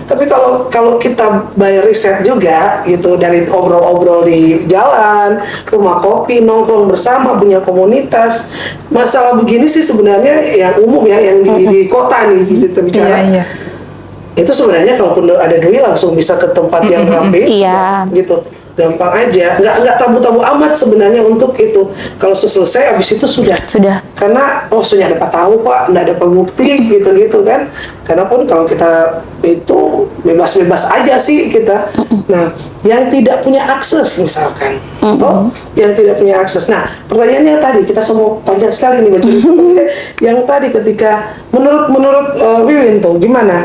tapi kalau kita bayar riset juga gitu dari obrol-obrol di jalan, rumah kopi, nongkrong bersama, punya komunitas, masalah begini sih sebenarnya yang umum ya, yang di kota nih kita bicara. Iya. Itu sebenarnya kalaupun ada duit langsung bisa ke tempat yang ramai, Iya. gitu, gampang aja, nggak tabu-tabu amat sebenarnya untuk itu. Kalau selesai abis itu sudah, karena sudah dapat tahu pak, nggak ada pembukti gitu kan. Karena pun kalau kita itu bebas-bebas aja sih kita. Nah, yang tidak punya akses misalkan, yang tidak punya akses. Nah, pertanyaannya tadi kita semua panjang sekali nih yang tadi ketika menurut Wiwin tuh gimana?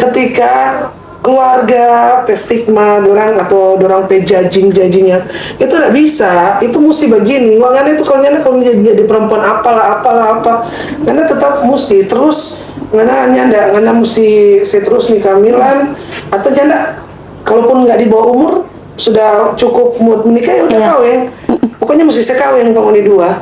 Ketika keluarga stigma dorang atau dorang judging-judgingnya itu nggak bisa, itu mesti begini ngana itu kalau jadi perempuan apalah karena tetap mesti terus ngana mesti terus nih kehamilan atau janda kalaupun nggak di bawah umur sudah cukup menikah ya udah kawin, pokoknya mesti sekawin kalau ini dua.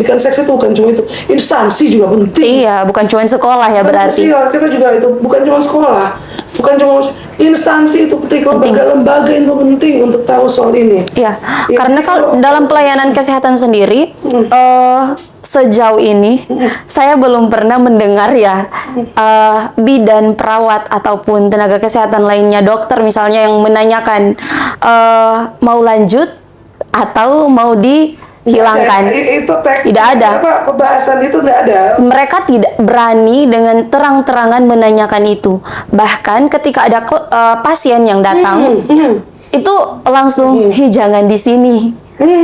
Kan seks itu bukan cuma itu, instansi juga penting. Iya, bukan cuma sekolah ya berarti. Iya, kita juga itu bukan cuma sekolah, bukan cuma instansi itu penting, lembaga itu penting untuk tahu soal ini. Iya, karena kalau dalam pelayanan kesehatan sendiri, sejauh ini saya belum pernah mendengar ya bidan, perawat ataupun tenaga kesehatan lainnya, dokter misalnya yang menanyakan mau lanjut atau mau dihilangkan. Itu tidak ada. Pembahasan itu tidak ada. Mereka tidak berani dengan terang-terangan menanyakan itu. Bahkan ketika ada pasien yang datang, itu langsung jangan di sini.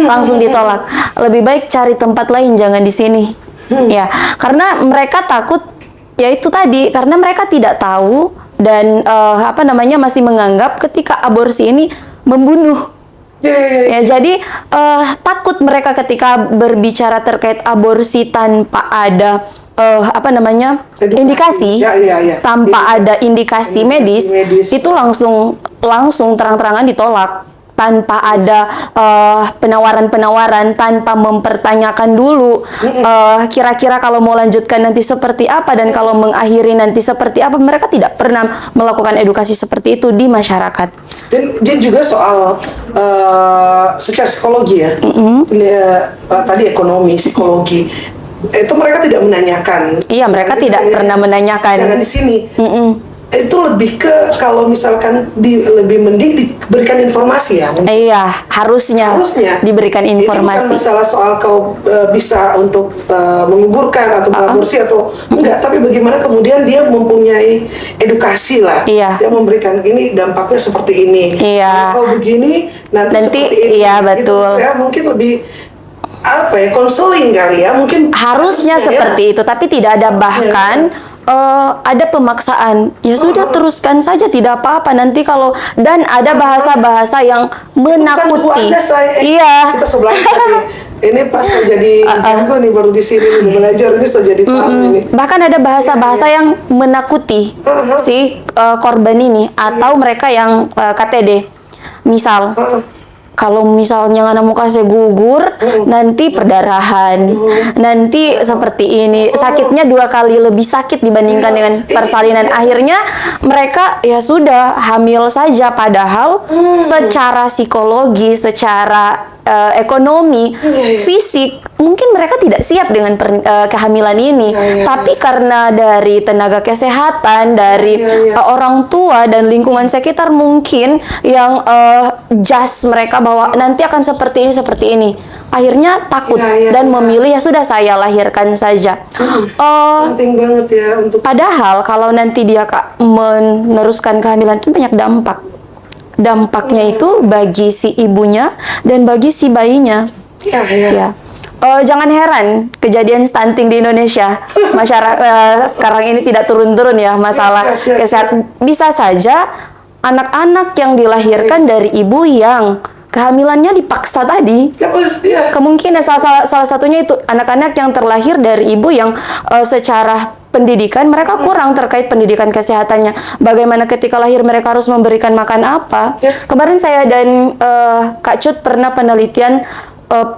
Langsung ditolak. Lebih baik cari tempat lain, jangan di sini. Ya, karena mereka takut, ya itu tadi, karena mereka tidak tahu dan masih menganggap ketika aborsi ini membunuh. Ya, jadi takut mereka ketika berbicara terkait aborsi tanpa ada indikasi, tanpa ada indikasi medis, itu langsung terang-terangan ditolak tanpa ada penawaran-penawaran, tanpa mempertanyakan dulu kira-kira kalau mau lanjutkan nanti seperti apa dan kalau mengakhiri nanti seperti apa. Mereka tidak pernah melakukan edukasi seperti itu di masyarakat. Dan juga soal secara psikologi ya, tadi ekonomi, psikologi, itu mereka tidak menanyakan. Iya, mereka tidak pernah menanyakan. Jangan di sini. Itu lebih ke kalau misalkan lebih mending diberikan informasi ya. Iya, harusnya diberikan informasi. Ini bukan masalah soal kau bisa untuk menguburkan atau mengaborsi atau enggak, tapi bagaimana kemudian dia mempunyai edukasi lah. Iya. Yang memberikan ini dampaknya seperti ini. Iya. Kalau begini nanti seperti ini. Iya, betul. Gitu, ya, mungkin lebih konseling kali ya, mungkin harusnya seperti itu, tapi tidak ada. Bahkan ada pemaksaan, ya sudah teruskan saja, tidak apa-apa nanti kalau, dan ada bahasa-bahasa yang menakuti. Iya. Kita sebelah ini pas mau jadi jago nih, baru di sini belajar ini sudah jadi tahu ini. Bahkan ada bahasa-bahasa yang menakuti si korban ini atau mereka yang KTD. Misal kalau misalnya nggak mau kasih gugur, nanti perdarahan, nanti seperti ini, sakitnya 2 kali lebih sakit dibandingkan dengan persalinan. Akhirnya mereka ya sudah hamil saja, padahal secara psikologi, secara ekonomi, fisik, mungkin mereka tidak siap dengan kehamilan ini. Tapi karena dari tenaga kesehatan, dari orang tua dan lingkungan sekitar mungkin yang judge mereka bahwa nanti akan seperti ini, akhirnya takut dan memilih ya sudah saya lahirkan saja. Penting banget ya untuk. Padahal kalau nanti dia meneruskan kehamilan itu banyak dampaknya itu bagi si ibunya dan bagi si bayinya. Ya. Jangan heran kejadian stunting di Indonesia. Masyarakat sekarang ini tidak turun-turun ya masalah kesehatan. Bisa saja anak-anak yang dilahirkan dari ibu yang kehamilannya dipaksa tadi. Kemungkinan salah satunya itu anak-anak yang terlahir dari ibu yang secara pendidikan mereka kurang terkait pendidikan kesehatannya. Bagaimana ketika lahir mereka harus memberikan makan apa? Kemarin saya dan Kak Cut pernah penelitian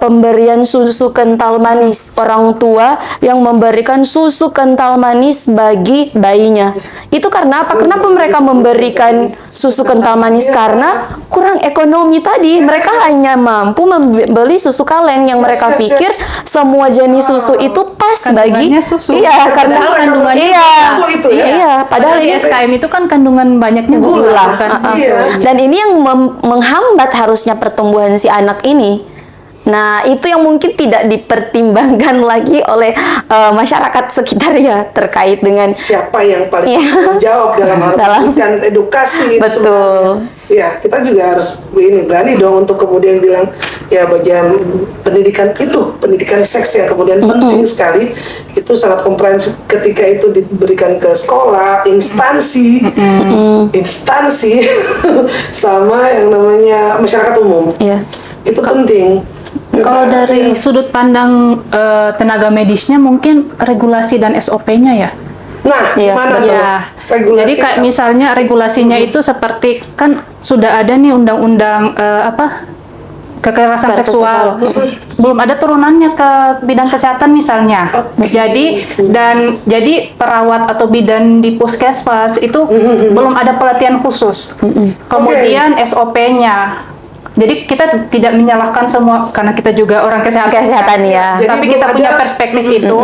pemberian susu kental manis, orang tua yang memberikan susu kental manis bagi bayinya. Itu karena apa? Kenapa mereka memberikan susu kental manis? Karena kurang ekonomi tadi. Mereka hanya mampu membeli susu kaleng yang mereka pikir semua jenis susu itu pas bagi susu. Iya, karena kandungannya susu itu ya. Iya, padahal ini SKM itu kan kandungan banyaknya gula, bukan susu. Dan ini yang menghambat harusnya pertumbuhan si anak ini. Nah, itu yang mungkin tidak dipertimbangkan lagi oleh masyarakat sekitar ya, terkait dengan siapa yang paling menjawab dalam hal memberikan edukasi. Betul. Ya, kita juga harus berani dong untuk kemudian bilang ya bagian pendidikan itu, pendidikan seks yang kemudian penting sekali, itu sangat komprehensif ketika itu diberikan ke sekolah, instansi sama yang namanya masyarakat umum. Itu penting. Kalau dari sudut pandang tenaga medisnya mungkin regulasi dan SOP-nya ya. Nah, gimana tuh? Jadi kayak misalnya regulasinya itu seperti kan sudah ada nih undang-undang kekerasan seksual. Belum ada turunannya ke bidang kesehatan misalnya. Jadi perawat atau bidan di puskesmas itu belum ada pelatihan khusus. Kemudian SOP-nya. Jadi kita tidak menyalahkan semua karena kita juga orang kesehatan ya. Tapi kita punya perspektif itu.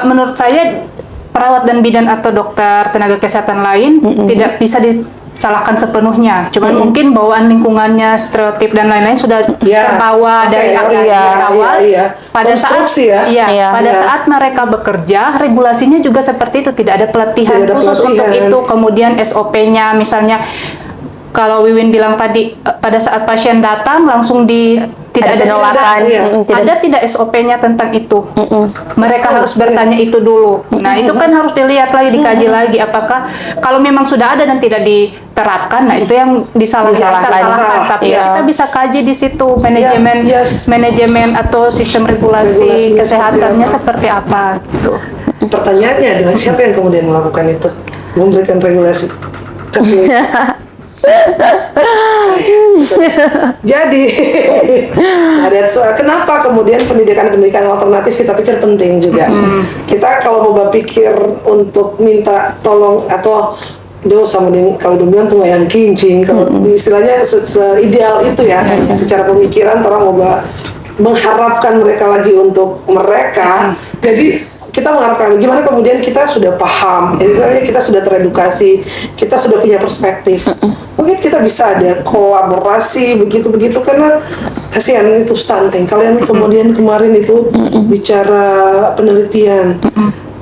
Menurut saya perawat dan bidan atau dokter tenaga kesehatan lain tidak bisa disalahkan sepenuhnya. Cuman mungkin bawaan lingkungannya, stereotip dan lain-lain sudah terbawa dari awal. Pada saat saat mereka bekerja, regulasinya juga seperti itu, tidak ada pelatihan khusus untuk itu. Kemudian SOP-nya misalnya kalau Wiwin bilang tadi, pada saat pasien datang langsung Tidak ada penolakan. iya. Ada tidak SOP-nya tentang itu? Mereka harus bertanya itu dulu. Nah, itu kan harus dilihat lagi, dikaji lagi apakah kalau memang sudah ada dan tidak diterapkan, nah itu yang disalahkan. Tapi Iya. kita bisa kaji di situ manajemen Yes. manajemen atau sistem regulasi Regulasinya kesehatannya seperti seperti apa gitu. Pertanyaannya adalah siapa yang kemudian melakukan itu, memberikan regulasi? Jadi, kenapa kemudian pendidikan alternatif kita pikir penting juga. Kita kalau mau berpikir untuk minta tolong atau dia sama kalau demikian tuh yang kincing, kalau istilahnya seideal itu ya, secara pemikiran orang mau mengharapkan mereka lagi untuk mereka. Jadi kita mengharapkan gimana kemudian kita sudah paham, misalnya kita sudah teredukasi, kita sudah punya perspektif. Mungkin kita bisa ada kolaborasi begitu-begitu, karena kasihan itu stunting. Kalian kemudian kemarin itu bicara penelitian.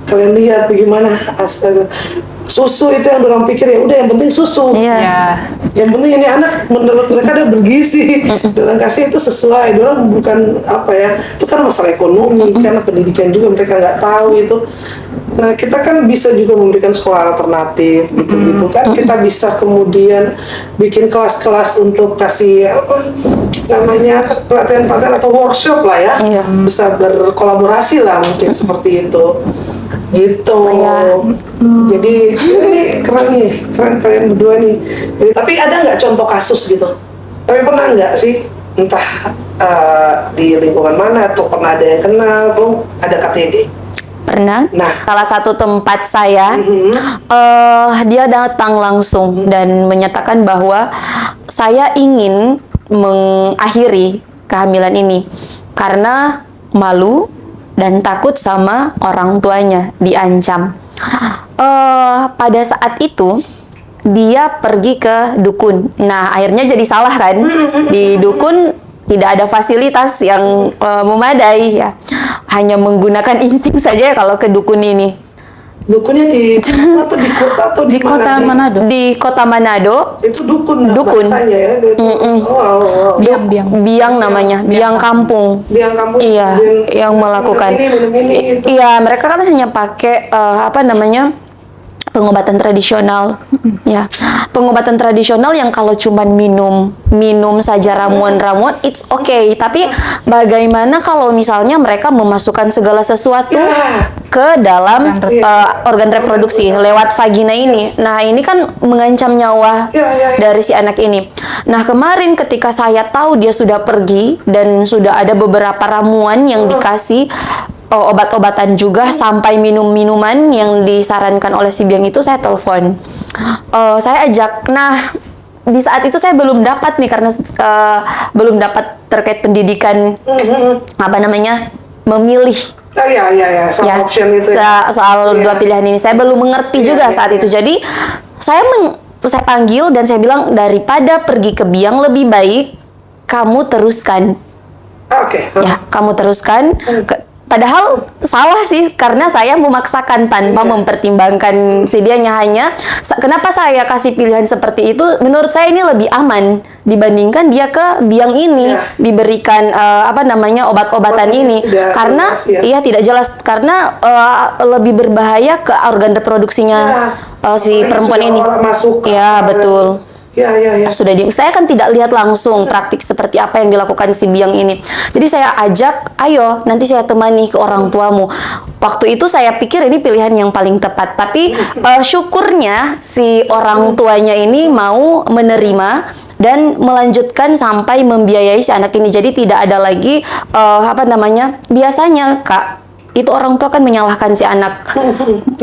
Kalian lihat bagaimana, astaga, susu itu yang orang pikir ya udah yang penting susu. Iya. Ya, Yang penting ini anak menurut mereka ada bergizi. Orang kasih itu sesuai. Orang bukan apa ya, itu kan masalah ekonomi, karena pendidikan juga mereka nggak tahu itu. Nah, kita kan bisa juga memberikan sekolah alternatif gitu-gitu kan. Kita bisa kemudian bikin kelas-kelas untuk kasih apa namanya pelatihan-pelatihan atau workshop lah ya. Iya. Bisa berkolaborasi lah mungkin seperti itu. Gitu. Iya. Jadi ini keren kalian berdua nih. Jadi, tapi ada nggak contoh kasus gitu? Tapi pernah nggak sih, entah di lingkungan mana atau pernah ada yang kenal, belum ada KTD? Pernah. Nah. Salah satu tempat saya, dia datang langsung dan menyatakan bahwa saya ingin mengakhiri kehamilan ini karena malu dan takut sama orang tuanya diancam. Pada saat itu dia pergi ke dukun. Nah, akhirnya jadi salah kan? Di dukun tidak ada fasilitas yang memadai ya. Hanya menggunakan insting saja ya kalau ke dukun ini. Dukunnya di atau di kota atau di kota Manado. Di kota Manado, Itu dukun. Dukun. Bahasanya ya. Wow. Biang namanya, biang kampung. Biang kampung. Iya, kemudian yang melakukan. minum ini, itu. Iya, mereka kan hanya pakai apa namanya, pengobatan tradisional. Ya, pengobatan tradisional yang kalau cuman minum saja ramuan-ramuan, it's okay. Tapi bagaimana kalau misalnya mereka memasukkan segala sesuatu Ya. ke dalam Iya. organ reproduksi lewat vagina ini? Nah, ini kan mengancam nyawa Ya. dari si anak ini. Nah, kemarin ketika saya tahu dia sudah pergi dan sudah ada beberapa ramuan yang dikasih, obat-obatan juga, sampai minum-minuman yang disarankan oleh si biang itu, saya telepon. Saya ajak. Nah, di saat itu saya belum dapat nih, karena belum dapat terkait pendidikan, apa namanya, memilih. Ya, soal option itu ya. Soal Iya. dua pilihan ini saya belum mengerti juga saat itu. Jadi saya panggil dan saya bilang, daripada pergi ke biang, lebih baik kamu teruskan. Oke. Ya, kamu teruskan. Padahal salah sih, karena saya memaksakan tanpa mempertimbangkan si dianya. Hanya kenapa saya kasih pilihan seperti itu, menurut saya ini lebih aman dibandingkan dia ke biang ini diberikan apa namanya, obat-obatan ini, karena iya tidak jelas, karena lebih berbahaya ke organ reproduksinya si perempuan ini. Ya, betul. Ya. Sudah saya kan tidak lihat langsung praktik seperti apa yang dilakukan si biang ini. Jadi saya ajak, ayo nanti saya temani ke orang tuamu. Waktu itu saya pikir ini pilihan yang paling tepat. Tapi syukurnya si orang tuanya ini mau menerima dan melanjutkan sampai membiayai si anak ini. Jadi tidak ada lagi apa namanya, biasanya Kak, itu orang tua kan menyalahkan si anak,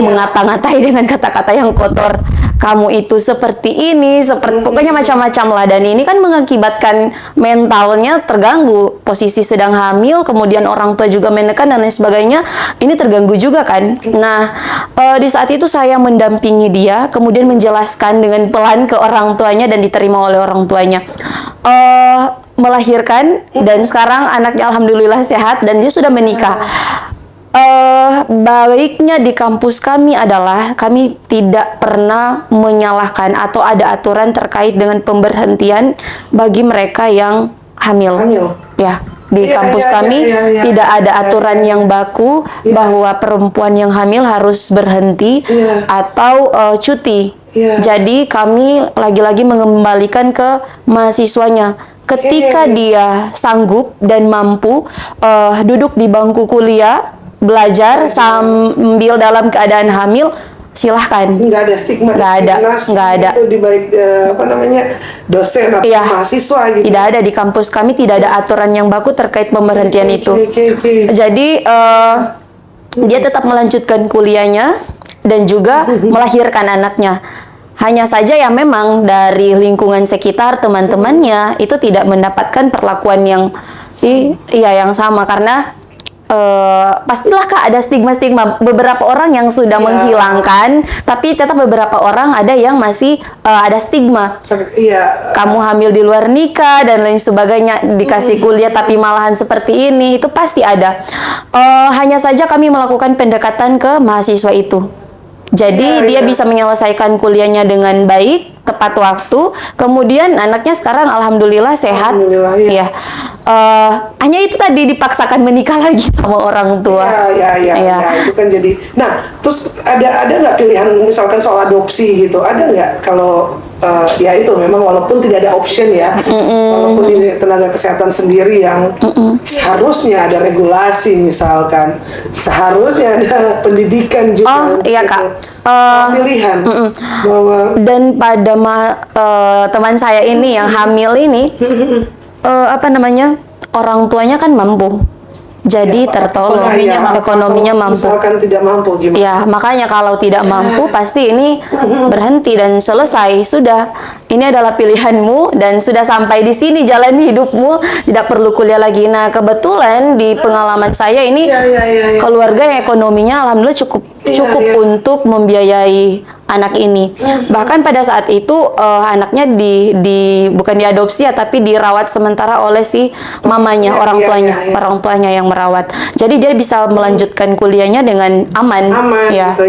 mengata-ngatai dengan kata-kata yang kotor. Kamu itu seperti ini, seperti pokoknya macam-macam lah. Dan ini kan mengakibatkan mentalnya terganggu. Posisi sedang hamil, kemudian orang tua juga menekan dan lain sebagainya. Ini terganggu juga kan. Nah, di saat itu saya mendampingi dia, kemudian menjelaskan dengan pelan ke orang tuanya dan diterima oleh orang tuanya. Melahirkan, dan sekarang anaknya alhamdulillah sehat dan dia sudah menikah. Baiknya di kampus kami adalah kami tidak pernah menyalahkan atau ada aturan terkait dengan pemberhentian bagi mereka yang hamil. ya. Di kampus kami tidak ada aturan yang baku bahwa perempuan yang hamil harus berhenti atau cuti. Jadi kami lagi-lagi mengembalikan ke mahasiswanya. Ketika dia sanggup dan mampu duduk di bangku kuliah, belajar sambil dalam keadaan hamil, silahkan. Nggak ada stigma, nggak ada. Itu di baik dosen atau mahasiswa gitu. Tidak ada di kampus kami, tidak ada aturan yang baku terkait pemberhentian itu. Jadi dia tetap melanjutkan kuliahnya dan juga melahirkan anaknya. Hanya saja ya memang dari lingkungan sekitar teman-temannya itu tidak mendapatkan perlakuan yang yang sama karena pastilah Kak ada stigma-stigma. Beberapa orang yang sudah menghilangkan, tapi tetap beberapa orang ada yang masih ada stigma. Kamu hamil di luar nikah dan lain sebagainya, dikasih kuliah tapi malahan seperti ini, itu pasti ada. Hanya saja kami melakukan pendekatan ke mahasiswa itu. Jadi dia bisa menyelesaikan kuliahnya dengan baik, tepat waktu. Kemudian anaknya sekarang alhamdulillah sehat. Alhamdulillah, hanya itu tadi dipaksakan menikah lagi sama orang tua. Itu kan jadi. Nah, terus ada nggak pilihan misalkan soal adopsi gitu? Ada nggak kalau ya itu memang walaupun tidak ada option ya, walaupun di tenaga kesehatan sendiri yang seharusnya ada regulasi misalkan, seharusnya ada pendidikan juga. Iya Kak. Pilihan bahwa dan pada teman saya ini yang hamil ini orang tuanya kan mampu, jadi tertolong, ekonominya mampu. Misalkan tidak mampu gimana? Ya, makanya kalau tidak mampu pasti ini berhenti dan selesai. Sudah, ini adalah pilihanmu dan sudah sampai di sini jalan hidupmu, tidak perlu kuliah lagi. Nah, kebetulan di pengalaman saya ini keluarga yang ekonominya alhamdulillah cukup untuk membiayai anak ini. Bahkan pada saat itu anaknya bukan diadopsi ya, tapi dirawat sementara oleh si mamanya, orang tuanya yang merawat. Jadi dia bisa melanjutkan kuliahnya dengan aman gitu,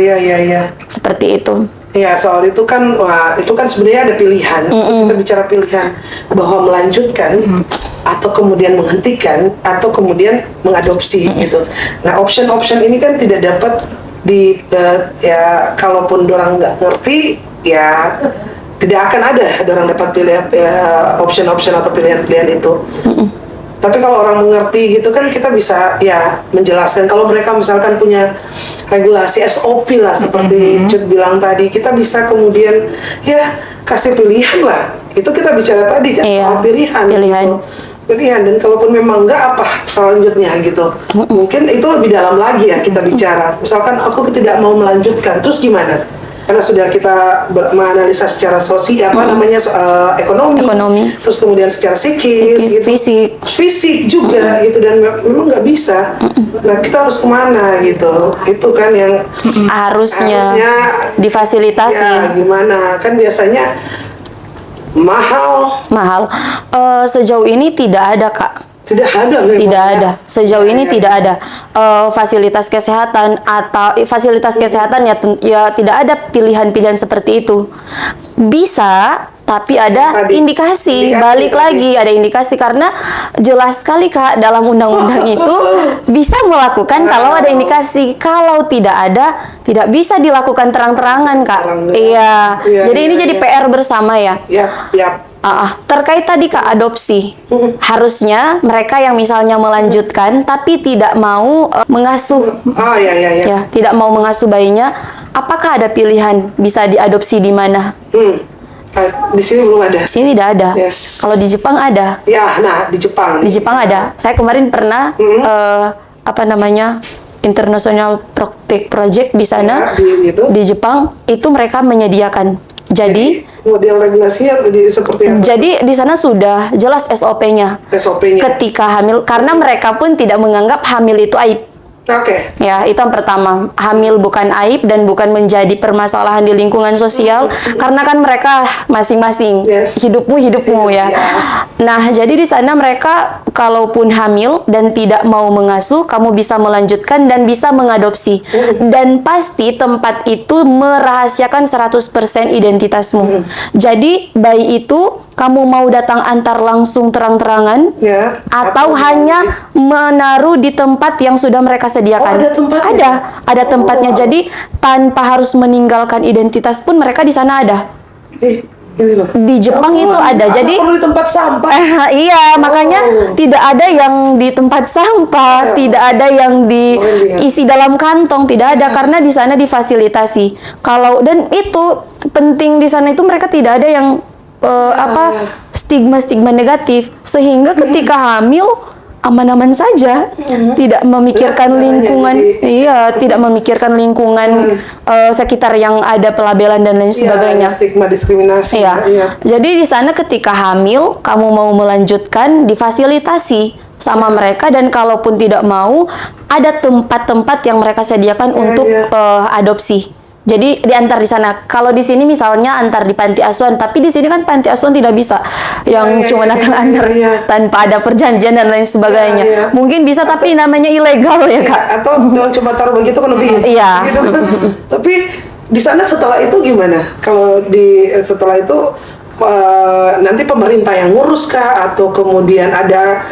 seperti itu. Ya, soal itu kan, itu kan sebenarnya ada pilihan. Kita bicara pilihan bahwa melanjutkan atau kemudian menghentikan atau kemudian mengadopsi gitu. Nah, option-option ini kan tidak dapat kalaupun orang nggak ngerti ya tidak akan ada orang dapat pilih option-option atau pilihan-pilihan itu. Tapi kalau orang mengerti gitu kan kita bisa menjelaskan. Kalau mereka misalkan punya regulasi SOP lah seperti Cut bilang tadi, kita bisa kemudian kasih pilihan lah. Itu kita bicara tadi kan soal pilihan. Gitu. Pilihan, dan kalaupun memang enggak apa selanjutnya gitu, mungkin itu lebih dalam lagi ya kita bicara. Misalkan aku tidak mau melanjutkan, terus gimana? Karena sudah kita menganalisa secara sosial ekonomi, terus kemudian secara psikis gitu. fisik juga gitu, dan memang nggak bisa. Nah, kita harus kemana gitu? Itu kan yang harusnya difasilitasi. Ya, gimana? Kan biasanya mahal. Sejauh ini tidak ada Kak. Tidak ada. Sejauh ini tidak ada fasilitas kesehatan ya tidak ada pilihan-pilihan seperti itu. Bisa, tapi ada indikasi. Balik lagi ada indikasi karena jelas sekali Kak dalam undang-undang itu bisa melakukan kalau ada indikasi. Kalau tidak ada, tidak bisa dilakukan terang-terangan Kak. Jadi ini jadi PR bersama ya. Terkait tadi Kak adopsi, harusnya mereka yang misalnya melanjutkan tapi tidak mau mengasuh, tidak mau mengasuh bayinya, apakah ada pilihan bisa diadopsi di mana? Di sini belum ada. Di sini tidak ada. Kalau di Jepang ada. Di Jepang. Di Jepang ada. Saya kemarin pernah International Project di sana di Jepang itu mereka menyediakan. Jadi model regulasinya seperti apa? Jadi di sana sudah jelas SOP-nya. Ketika hamil, karena mereka pun tidak menganggap hamil itu aib. Ya, itu yang pertama. Hamil bukan aib dan bukan menjadi permasalahan di lingkungan sosial, karena kan mereka masing-masing hidupmu ya. Nah, jadi di sana mereka kalaupun hamil dan tidak mau mengasuh, kamu bisa melanjutkan dan bisa mengadopsi. Dan pasti tempat itu merahasiakan 100% identitasmu. Jadi bayi itu kamu mau datang antar langsung terang-terangan, Ya. atau hanya menaruh di tempat yang sudah mereka sediakan. Oh, ada tempatnya? Ada tempatnya. wow. Jadi tanpa harus meninggalkan identitas pun mereka di sana ada. Ini loh. Di Jepang Ya itu ampun, ada. atau Jadi perlu di tempat sampah. iya, makanya tidak ada yang di tempat sampah, Ya. tidak ada yang diisi dalam kantong, tidak ada, karena di sana difasilitasi. Dan itu penting di sana itu mereka tidak ada yang stigma-stigma negatif, sehingga ketika hamil aman-aman saja, tidak memikirkan lingkungan, tidak memikirkan lingkungan sekitar yang ada pelabelan dan lain sebagainya. Stigma diskriminasi. Iya. Jadi di sana ketika hamil, kamu mau melanjutkan, difasilitasi sama mereka, dan kalaupun tidak mau, ada tempat-tempat yang mereka sediakan untuk adopsi. Jadi diantar di sana. Kalau di sini misalnya antar di panti asuhan, tapi di sini kan panti asuhan tidak bisa yang cuma datang antar tanpa ada perjanjian dan lain sebagainya. Mungkin bisa, tapi namanya ilegal ya, Kak. Atau cuma taruh begitu kan lebih. Iya. Gitu. Tapi di sana setelah itu gimana? Kalau setelah itu nanti pemerintah yang ngurus kah, atau kemudian ada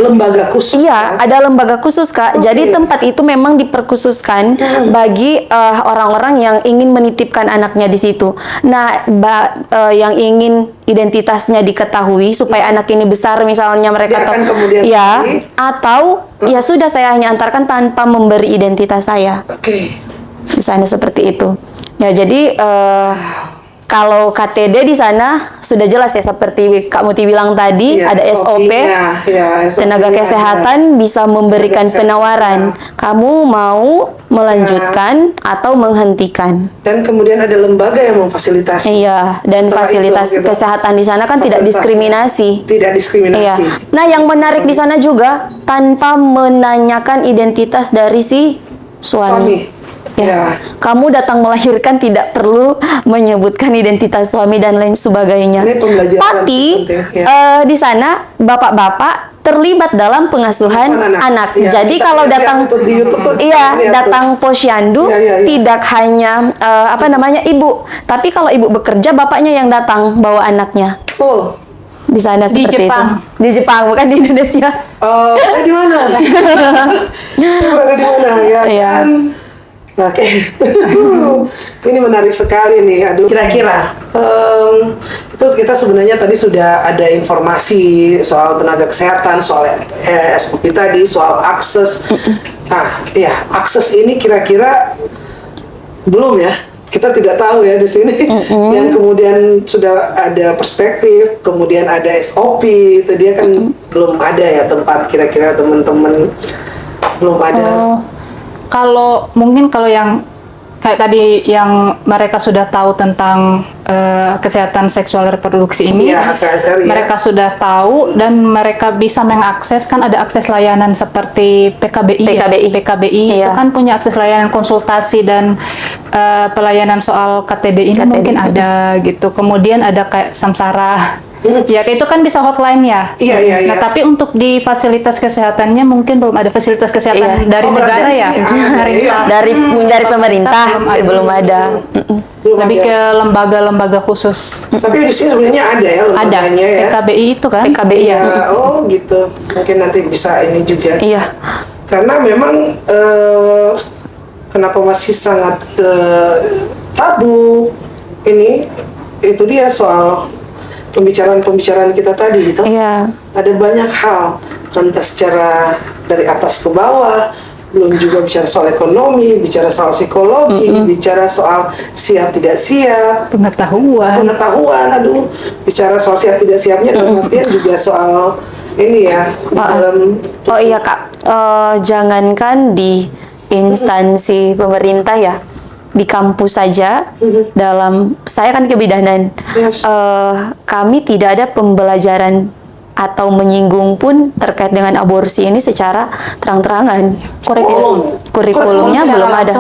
lembaga khusus? Iya, ada lembaga khusus, Kak. Jadi tempat itu memang diperkhususkan bagi orang-orang yang ingin menitipkan anaknya di situ. Nah, yang ingin identitasnya diketahui supaya anak ini besar, misalnya mereka atau ya sudah, saya hanya antarkan tanpa memberi identitas saya. Misalnya seperti itu. Ya, jadi kalau KTD di sana sudah jelas ya, seperti Kak Muti bilang tadi, ada SOP, tenaga kesehatan bisa memberikan penawaran, kamu mau melanjutkan atau menghentikan. Dan kemudian ada lembaga yang memfasilitasi. Iya, dan fasilitas kesehatan di sana kan tidak diskriminasi. Tidak diskriminasi. Iya. Nah, yang menarik di sana juga, tanpa menanyakan identitas dari si suami. Ya. Kamu datang melahirkan tidak perlu menyebutkan identitas suami dan lain sebagainya. Tapi di sana bapak-bapak terlibat dalam pengasuhan anak. Jadi kalau datang datang posyandu tidak hanya ibu, tapi kalau ibu bekerja, bapaknya yang datang bawa anaknya. Di sana seperti itu. Di Jepang, bukan di Indonesia. Di mana? Saya di mana ya? Kan? Oke, ini menarik sekali nih. Aduh, kira-kira itu kita sebenarnya tadi sudah ada informasi soal tenaga kesehatan, soal SOP tadi, soal akses. Akses ini kira-kira belum ya. Kita tidak tahu ya di sini. Yang kemudian sudah ada perspektif, kemudian ada SOP, itu dia kan belum ada ya tempat. Kira-kira teman-teman belum ada. Kalau yang kayak tadi yang mereka sudah tahu tentang kesehatan seksual reproduksi ini, mereka sudah tahu dan mereka bisa mengakses, kan ada akses layanan seperti PKBI itu kan punya akses layanan konsultasi dan pelayanan soal KTD ini mungkin ada gitu. Kemudian ada kayak Samsara. Ya, itu kan bisa hotline ya. Nah, tapi untuk di fasilitas kesehatannya mungkin belum ada fasilitas kesehatan dari negara ya. Dari pemerintah belum ada. Lebih ke lembaga-lembaga khusus. Tapi di sini sebenarnya ada ya lembaganya ya. PKBI itu kan? PKBI ya. Oh, gitu. Mungkin nanti bisa ini juga. Iya. Karena memang kenapa masih sangat tabu ini, itu dia soal pembicaraan kita tadi gitu. Ada banyak hal, entah secara dari atas ke bawah, belum juga bicara soal ekonomi, bicara soal psikologi, bicara soal siap tidak siap, pengetahuan, bicara soal siap tidak siapnya, dan artian juga soal ini ya. Kak, jangankan di instansi pemerintah ya, di kampus saja, saya kan kebidanan, kami tidak ada pembelajaran atau menyinggung pun terkait dengan aborsi ini secara terang-terangan. Kurikulumnya belum ada,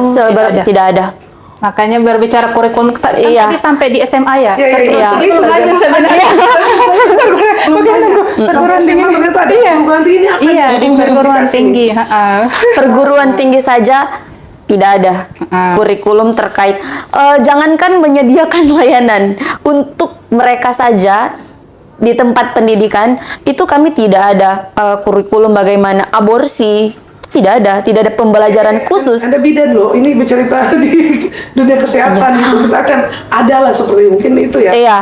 tidak ada. Makanya berbicara kurikulum tadi sampai di SMA ya. Belum lanjut sebenarnya. Perguruan tinggi di perguruan tinggi. Perguruan tinggi saja tidak ada kurikulum terkait. Jangankan menyediakan layanan untuk mereka saja, di tempat pendidikan itu kami tidak ada kurikulum bagaimana aborsi. Tidak ada pembelajaran khusus. Ada bidan loh, ini bercerita di dunia kesehatan gitu. Kita akan adalah seperti mungkin itu ya. Iya,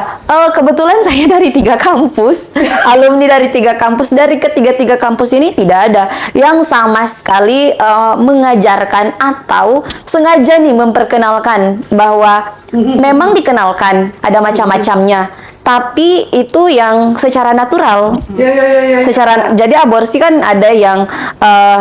kebetulan saya dari 3 kampus, alumni dari 3 kampus. Dari ketiga kampus ini tidak ada yang sama sekali mengajarkan atau sengaja nih memperkenalkan bahwa memang dikenalkan ada macam-macamnya. Tapi itu yang secara natural. Ya. Jadi aborsi kan ada yang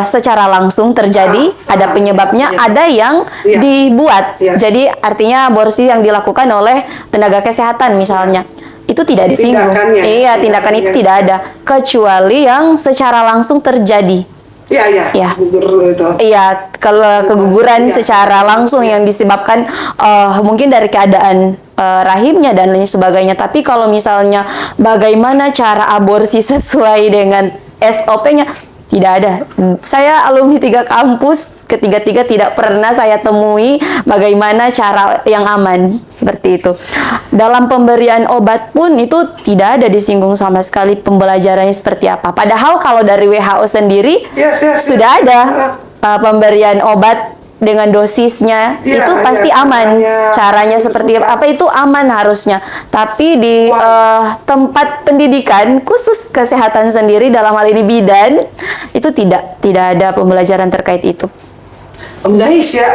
secara langsung terjadi, ada penyebabnya, ada yang dibuat. Jadi artinya aborsi yang dilakukan oleh tenaga kesehatan misalnya. Itu tidak disinggung. Iya, tindakan itu tidak ada kecuali yang secara langsung terjadi. Iya. Iya, kalau keguguran secara langsung yang disebabkan mungkin dari keadaan rahimnya dan lain sebagainya. Tapi kalau misalnya bagaimana cara aborsi sesuai dengan SOP-nya, tidak ada. Saya alumni 3 kampus, ketiga-tiga tidak pernah saya temui bagaimana cara yang aman seperti itu. Dalam pemberian obat pun itu tidak ada disinggung sama sekali pembelajarannya seperti apa. Padahal kalau dari WHO sendiri sudah ada pemberian obat dengan dosisnya itu pasti aman. Caranya seperti apa itu aman harusnya. Tapi di tempat pendidikan khusus kesehatan sendiri dalam hal ini bidan itu tidak ada pembelajaran terkait itu. Amazed ya.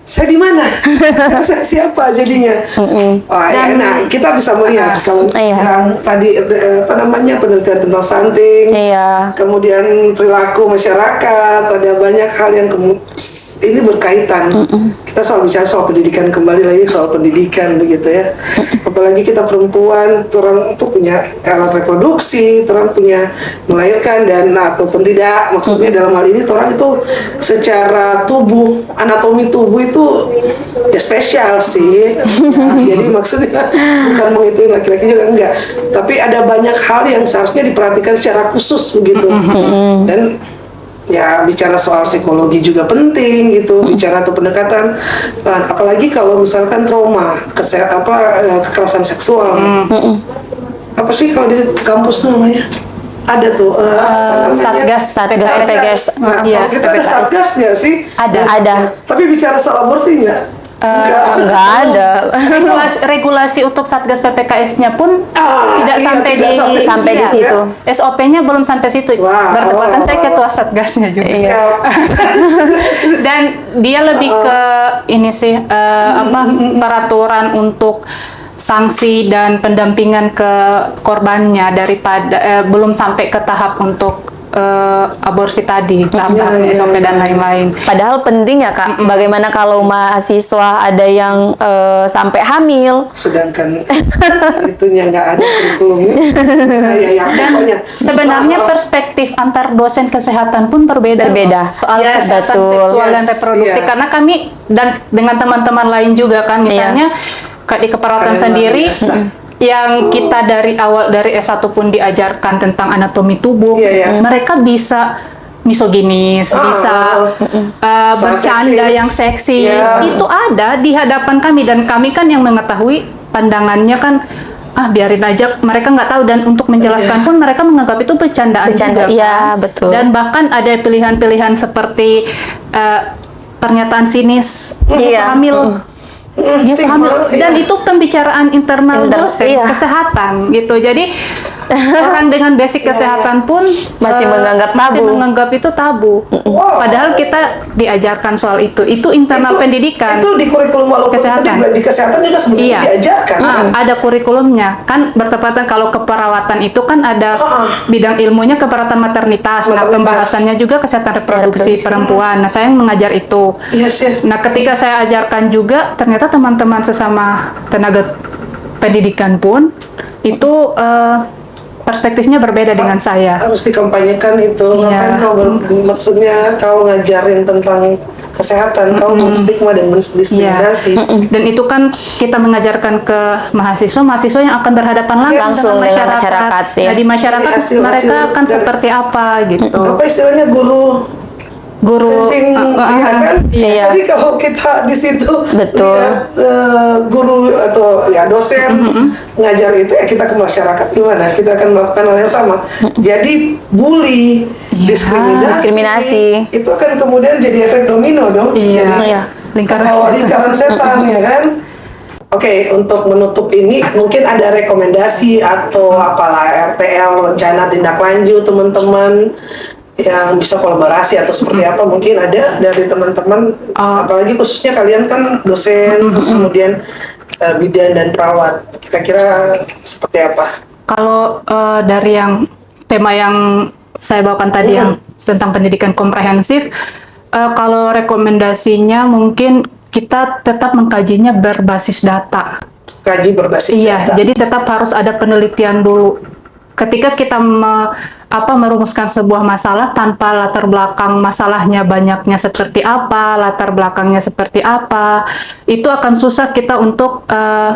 Saya di mana? Saya siapa jadinya? Nah, kita bisa melihat kalau yang tadi penelitian tentang stunting, kemudian perilaku masyarakat, ada banyak hal yang ini berkaitan. Kita selalu bicara soal pendidikan, kembali lagi soal pendidikan begitu ya. Apalagi kita perempuan, orang itu punya alat reproduksi, orang punya melahirkan dan ataupun tidak. Maksudnya dalam hal ini orang itu secara tubuh, anatomi tubuh itu ya spesial sih. Jadi maksudnya bukan menghitungin laki-laki juga enggak, tapi ada banyak hal yang seharusnya diperhatikan secara khusus begitu. Dan ya bicara soal psikologi juga penting gitu, bicara atau pendekatan, apalagi kalau misalkan trauma, kekerasan seksual. Apa sih kalau di kampus namanya? Ada tuh Satgas PPKS. Kalau kita ada satgas nggak sih? Ada. Tapi bicara soal aborsi nggak? Enggak ada. Regulasi untuk Satgas PPKS-nya pun tidak sampai di situ. SOP-nya belum sampai situ. Bertepatan saya ketua Satgasnya juga. Dan dia lebih ke ini sih peraturan untuk sanksi dan pendampingan ke korbannya daripada belum sampai ke tahap untuk aborsi tadi, tahap-tahap SOP dan lain-lain. Padahal penting ya Kak, bagaimana kalau mahasiswa ada yang sampai hamil, sedangkan itunya nggak ada kurikulumnya. Dan sebenarnya perspektif antar dosen kesehatan pun berbeda soal kesehatan seksual dan reproduksi, karena kami dan dengan teman-teman lain juga kan, misalnya di keperawatan sendiri yang kita dari awal dari S1 pun diajarkan tentang anatomi tubuh, mereka bisa misoginis, bisa bercanda yang seksi, itu ada di hadapan kami, dan kami kan yang mengetahui pandangannya kan biarin aja, mereka nggak tahu, dan untuk menjelaskan pun mereka menganggap itu bercandaan juga. Iya, betul. Dan bahkan ada pilihan-pilihan seperti pernyataan sinis, hamil. Dia hamil, dan itu pembicaraan internal dosen kesehatan gitu. Jadi orang dengan basic kesehatan pun masih menganggap itu tabu. Padahal kita diajarkan soal itu internal pendidikan. Itu di kurikulum walaupun kesehatan. Di kesehatan juga sebenarnya diajarkan. Ada kurikulumnya kan, bertepatan kalau keperawatan itu kan ada bidang ilmunya keperawatan maternitas. Nah, pembahasannya juga kesehatan reproduksi perempuan. Nah, saya mengajar itu. Nah, ketika saya ajarkan juga, ternyata teman-teman sesama tenaga pendidikan pun itu perspektifnya berbeda dengan saya. Harus dikampanyekan itu. Kan maksudnya kau ngajarin tentang kesehatan, kau menstigma dan mendiskriminasi. Dan itu kan kita mengajarkan ke mahasiswa yang akan berhadapan langsung dengan masyarakat. Nah, di masyarakat mereka akan seperti apa gitu. Apa istilahnya, guru Guru, kencing, iya kan? iya. Jadi kalau kita di situ Betul. lihat guru atau ya dosen ngajar itu, ya kita ke masyarakat gimana? Kita akan melakukan hal yang sama. Jadi bully, diskriminasi. itu akan kemudian jadi efek domino dong. Iya. Jadi Iya. Lingkaran kebawa setan. lingkaran setan ya kan. Oke, untuk menutup ini mungkin ada rekomendasi atau apalah RTL, rencana tindak lanjut teman-teman yang bisa kolaborasi atau seperti apa, mungkin ada dari teman-teman, apalagi khususnya kalian kan dosen, terus kemudian bidan dan perawat, kira-kira seperti apa? Kalau dari yang tema yang saya bawakan tadi yang tentang pendidikan komprehensif, kalau rekomendasinya mungkin kita tetap mengkajinya berbasis data. Kaji berbasis Iya, data. jadi tetap harus ada penelitian dulu. Ketika kita merumuskan sebuah masalah tanpa latar belakang masalahnya banyaknya seperti apa, latar belakangnya seperti apa, itu akan susah kita untuk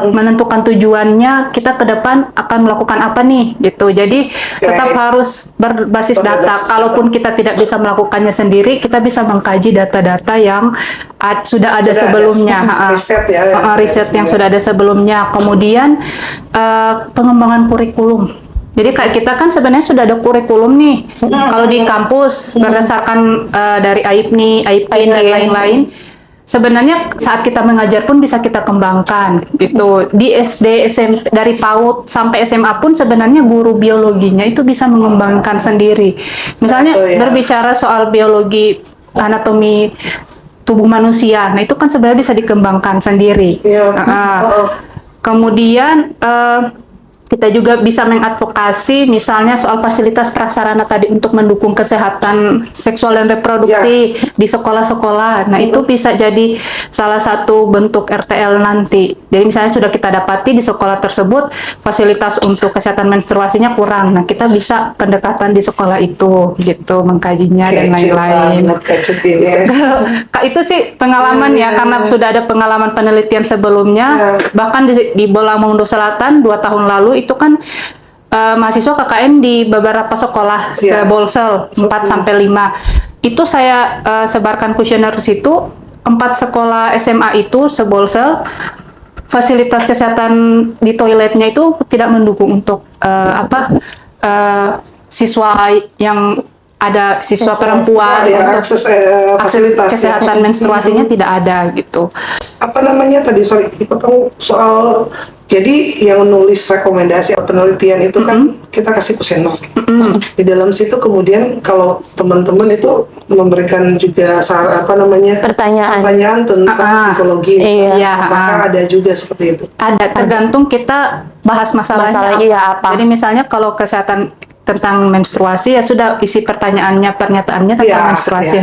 menentukan tujuannya, kita ke depan akan melakukan apa nih, gitu. Jadi tetap harus berbasis data. Kalaupun kita tidak bisa melakukannya sendiri, kita bisa mengkaji data-data yang sudah ada sebelumnya. Riset ya. Riset yang sudah ada sebelumnya. Kemudian pengembangan kurikulum. Jadi kayak kita kan sebenarnya sudah ada kurikulum nih. Kalau di kampus berdasarkan dari AIPNI, AIPIN dan lain-lain. Sebenarnya saat kita mengajar pun bisa kita kembangkan gitu. Di SD, SMP, dari PAUD sampai SMA pun sebenarnya guru biologinya itu bisa mengembangkan sendiri. Misalnya berbicara soal biologi anatomi tubuh manusia. Nah, itu kan sebenarnya bisa dikembangkan sendiri. Kemudian kita juga bisa mengadvokasi misalnya soal fasilitas prasarana tadi untuk mendukung kesehatan seksual dan reproduksi di sekolah-sekolah. Nah, itu bisa jadi salah satu bentuk RTL nanti. Jadi misalnya sudah kita dapati di sekolah tersebut fasilitas untuk kesehatan menstruasinya kurang. Nah, kita bisa pendekatan di sekolah itu gitu, mengkajinya dan lain-lain. Itu sih pengalaman ya, karena sudah ada pengalaman penelitian sebelumnya. Bahkan di Bolamongdo Selatan 2 tahun lalu itu kan mahasiswa KKN di beberapa sekolah sebolsel 4-5. Itu saya sebarkan kuesioner di situ. 4 sekolah SMA itu sebolsel, fasilitas kesehatan di toiletnya itu tidak mendukung untuk siswa yang ada siswa perempuan untuk akses kesehatan menstruasinya tidak ada gitu. Apa namanya tadi, sorry dipotong, soal jadi yang menulis rekomendasi atau penelitian itu kan kita kasih kuesioner. Di dalam situ kemudian kalau teman-teman itu memberikan juga pertanyaan tentang psikologi misalnya, apakah ada juga seperti itu? Ada, tergantung kita bahas masalahnya apa. Jadi misalnya kalau kesehatan tentang menstruasi ya sudah isi pertanyaannya, pernyataannya tentang menstruasi.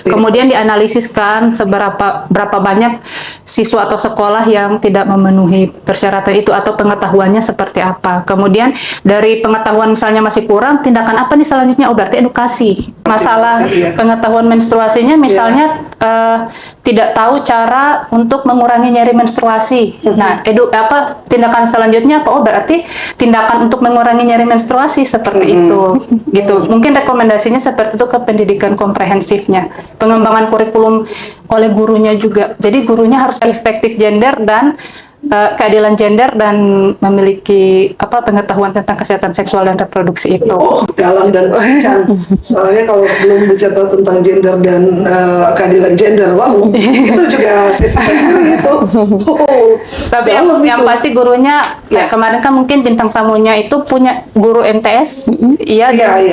Kemudian dianalisiskan berapa banyak siswa atau sekolah yang tidak memenuhi persyaratan itu atau pengetahuannya seperti apa. Kemudian dari pengetahuan misalnya masih kurang, tindakan apa nih selanjutnya? Oh, berarti edukasi. Masalah pengetahuan menstruasinya misalnya tidak tahu cara untuk mengurangi nyeri menstruasi. Nah, tindakan selanjutnya apa? Oh, berarti tindakan untuk mengurangi nyeri menstruasi seperti itu gitu. Mungkin rekomendasinya seperti itu ke pendidikan komprehensifnya. Pengembangan kurikulum oleh gurunya juga. Jadi gurunya harus perspektif gender dan keadilan gender dan memiliki pengetahuan tentang kesehatan seksual dan reproduksi itu. Oh, dalam dan panjang. Soalnya kalau belum bicara tentang gender dan keadilan gender, wow, itu juga sesi sendiri itu. Tapi yang pasti gurunya kemarin kan mungkin bintang tamunya itu punya guru MTS,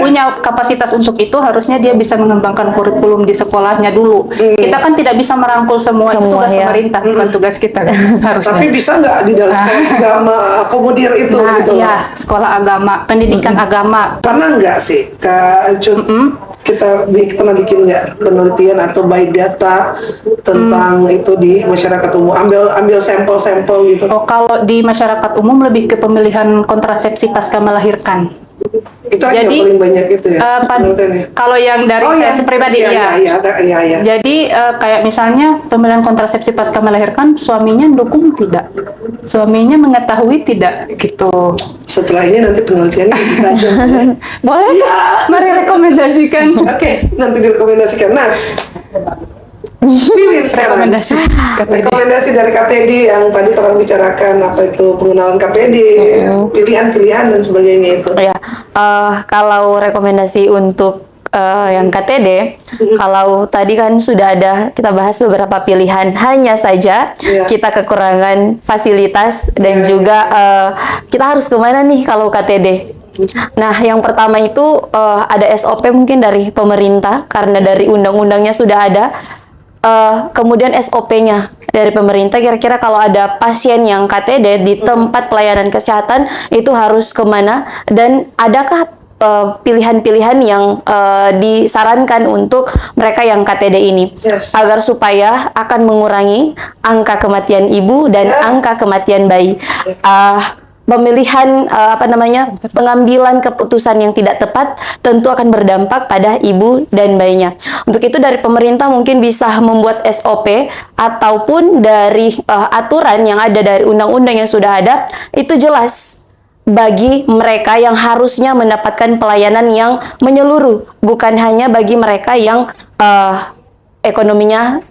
punya kapasitas untuk itu, harusnya dia bisa mengembangkan kurikulum di sekolahnya dulu. Kita kan tidak bisa merangkul semua itu tugas pemerintah, bukan tugas kita kan, harusnya. Tapi bisa nggak di dalam sekolah agama akomodir itu gitu? Iya, sekolah agama, pendidikan agama. Pernah nggak sih Kak Cut, kita pernah bikin nggak penelitian atau by data tentang itu di masyarakat umum, ambil sampel-sampel gitu? Oh, kalau di masyarakat umum lebih ke pemilihan kontrasepsi pasca melahirkan. Itu aja Jadi, paling banyak itu ya. penelitiannya. kalau yang dari saya pribadi iya. Iya. Jadi kayak misalnya pemilihan kontrasepsi pasca melahirkan, suaminya dukung tidak, suaminya mengetahui tidak, gitu. Setelah ini nanti penelitiannya dibaca. Boleh? Iya. Mari rekomendasikan. Oke, nanti direkomendasikan. Nah, Wiwin sekarang. Rekomendasi KTD. Rekomendasi dari KTD yang tadi terang bicarakan, apa itu pengenalan KTD, pilihan-pilihan dan sebagainya itu. Ya, kalau rekomendasi untuk yang KTD, kalau tadi kan sudah ada kita bahas beberapa pilihan, hanya saja kita kekurangan fasilitas dan juga kita harus kemana nih kalau KTD. Nah, yang pertama itu ada SOP mungkin dari pemerintah karena dari undang-undangnya sudah ada. Kemudian SOP-nya dari pemerintah, kira-kira kalau ada pasien yang KTD di tempat pelayanan kesehatan itu harus kemana, dan adakah pilihan-pilihan yang disarankan untuk mereka yang KTD ini, agar supaya akan mengurangi angka kematian ibu dan angka kematian bayi. Pemilihan pengambilan keputusan yang tidak tepat tentu akan berdampak pada ibu dan bayinya. Untuk itu dari pemerintah mungkin bisa membuat SOP ataupun dari aturan yang ada dari undang-undang yang sudah ada, itu jelas bagi mereka yang harusnya mendapatkan pelayanan yang menyeluruh, bukan hanya bagi mereka yang ekonominya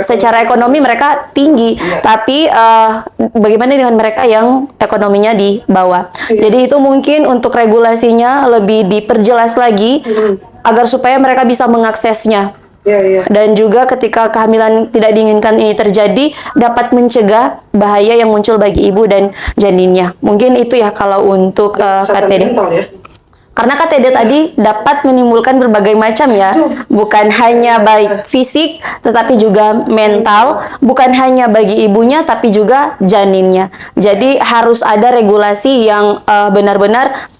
secara ekonomi mereka tinggi, tapi bagaimana dengan mereka yang ekonominya di bawah. Jadi itu mungkin untuk regulasinya lebih diperjelas lagi agar supaya mereka bisa mengaksesnya. Dan juga ketika kehamilan tidak diinginkan ini terjadi, dapat mencegah bahaya yang muncul bagi ibu dan janinnya. Mungkin itu ya kalau untuk KTD. Karena KTD tadi dapat menimbulkan berbagai macam ya, bukan hanya baik fisik, tetapi juga mental, bukan hanya bagi ibunya, tapi juga janinnya. Jadi harus ada regulasi yang benar-benar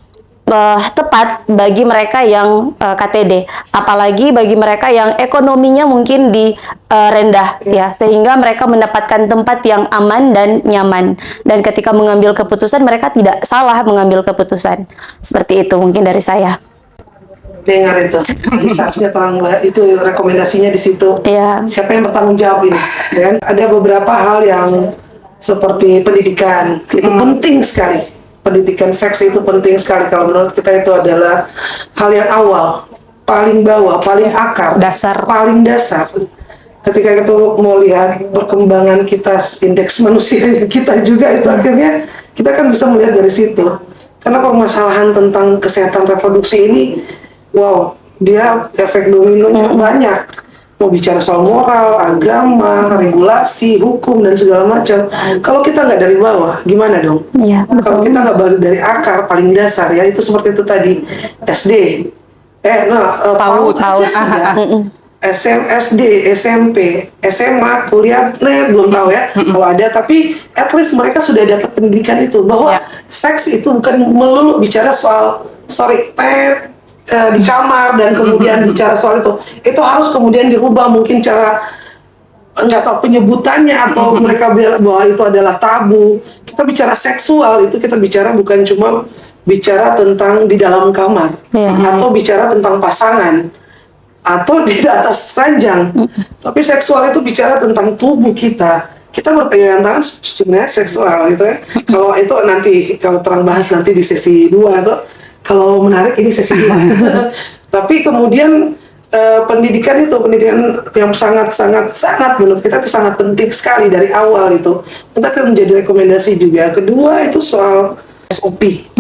tepat bagi mereka yang KTD, apalagi bagi mereka yang ekonominya mungkin di rendah ya, sehingga mereka mendapatkan tempat yang aman dan nyaman, dan ketika mengambil keputusan mereka tidak salah mengambil keputusan. Seperti itu mungkin dari saya. Dengar itu, seharusnya terang itu rekomendasinya di situ. Siapa yang bertanggung jawab ini? Dan ada beberapa hal yang seperti pendidikan itu penting sekali. Pendidikan seks itu penting sekali, kalau menurut kita itu adalah hal yang awal, paling bawah, paling akar, paling dasar. Ketika kita mau lihat perkembangan kita, indeks manusia kita juga itu akhirnya kita kan bisa melihat dari situ. Karena permasalahan tentang kesehatan reproduksi ini, wow, dia efek dominonya banyak. Mau bicara soal moral, agama, regulasi, hukum, dan segala macam. Kalau kita nggak dari bawah, gimana dong? Kalau kita nggak balik dari akar, paling dasar ya, itu seperti itu tadi. SD, PAUD aja sudah. SD, SMP, SMA, kuliah, belum tahu ya kalau ada, tapi at least mereka sudah dapat pendidikan itu, bahwa seks itu bukan melulu bicara soal, di kamar dan kemudian bicara soal itu harus kemudian dirubah mungkin cara, nggak tahu penyebutannya, atau mereka bilang bahwa itu adalah tabu. Kita bicara seksual itu kita bicara bukan cuma bicara tentang di dalam kamar, atau bicara tentang pasangan, atau di atas ranjang, tapi seksual itu bicara tentang tubuh kita. Kita berpegangan tangan sebenarnya seksual itu ya. Kalau itu nanti kalau terang bahas nanti di sesi 2 atau kalau menarik ini sesi 2. Tapi kemudian pendidikan yang sangat menurut kita itu sangat penting sekali dari awal itu. Kita akan menjadi rekomendasi juga. Kedua itu soal SOP,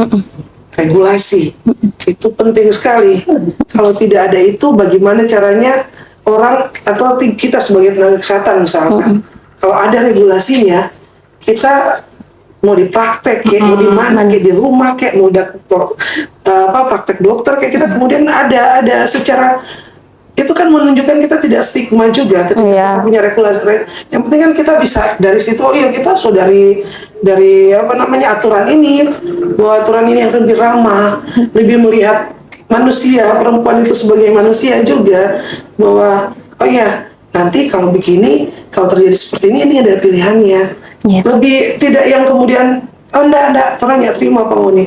regulasi. Itu penting sekali. Kalau tidak ada itu, bagaimana caranya orang atau kita sebagai tenaga kesehatan misalkan, kalau ada regulasinya, kita mau di praktek kayak mau di mana, kayak di rumah, kayak mau praktek dokter, kayak kita kemudian ada secara itu kan menunjukkan kita tidak stigma juga ketika kita punya regulasi. Yang penting kan kita bisa dari situ, kita sudah dari aturan ini, bahwa aturan ini yang lebih ramah, lebih melihat manusia, perempuan itu sebagai manusia juga, bahwa nanti kalau begini, kalau terjadi seperti ini ada pilihannya. Lebih tidak yang kemudian enggak, terang ya terima Pak Uni.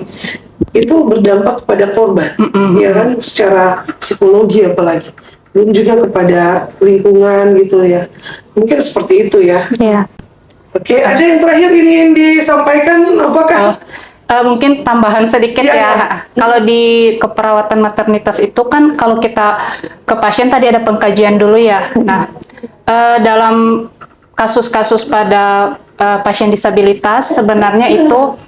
itu berdampak kepada korban, ya kan, secara psikologi apalagi. Belum juga kepada lingkungan gitu ya. Mungkin seperti itu ya. Iya. Oke, ada yang terakhir ini yang disampaikan apakah? Mungkin tambahan sedikit Iya, ya. iya. Kalau di keperawatan maternitas itu kan kalau kita ke pasien tadi ada pengkajian dulu ya. Nah, dalam kasus-kasus pada pasien disabilitas sebenarnya itu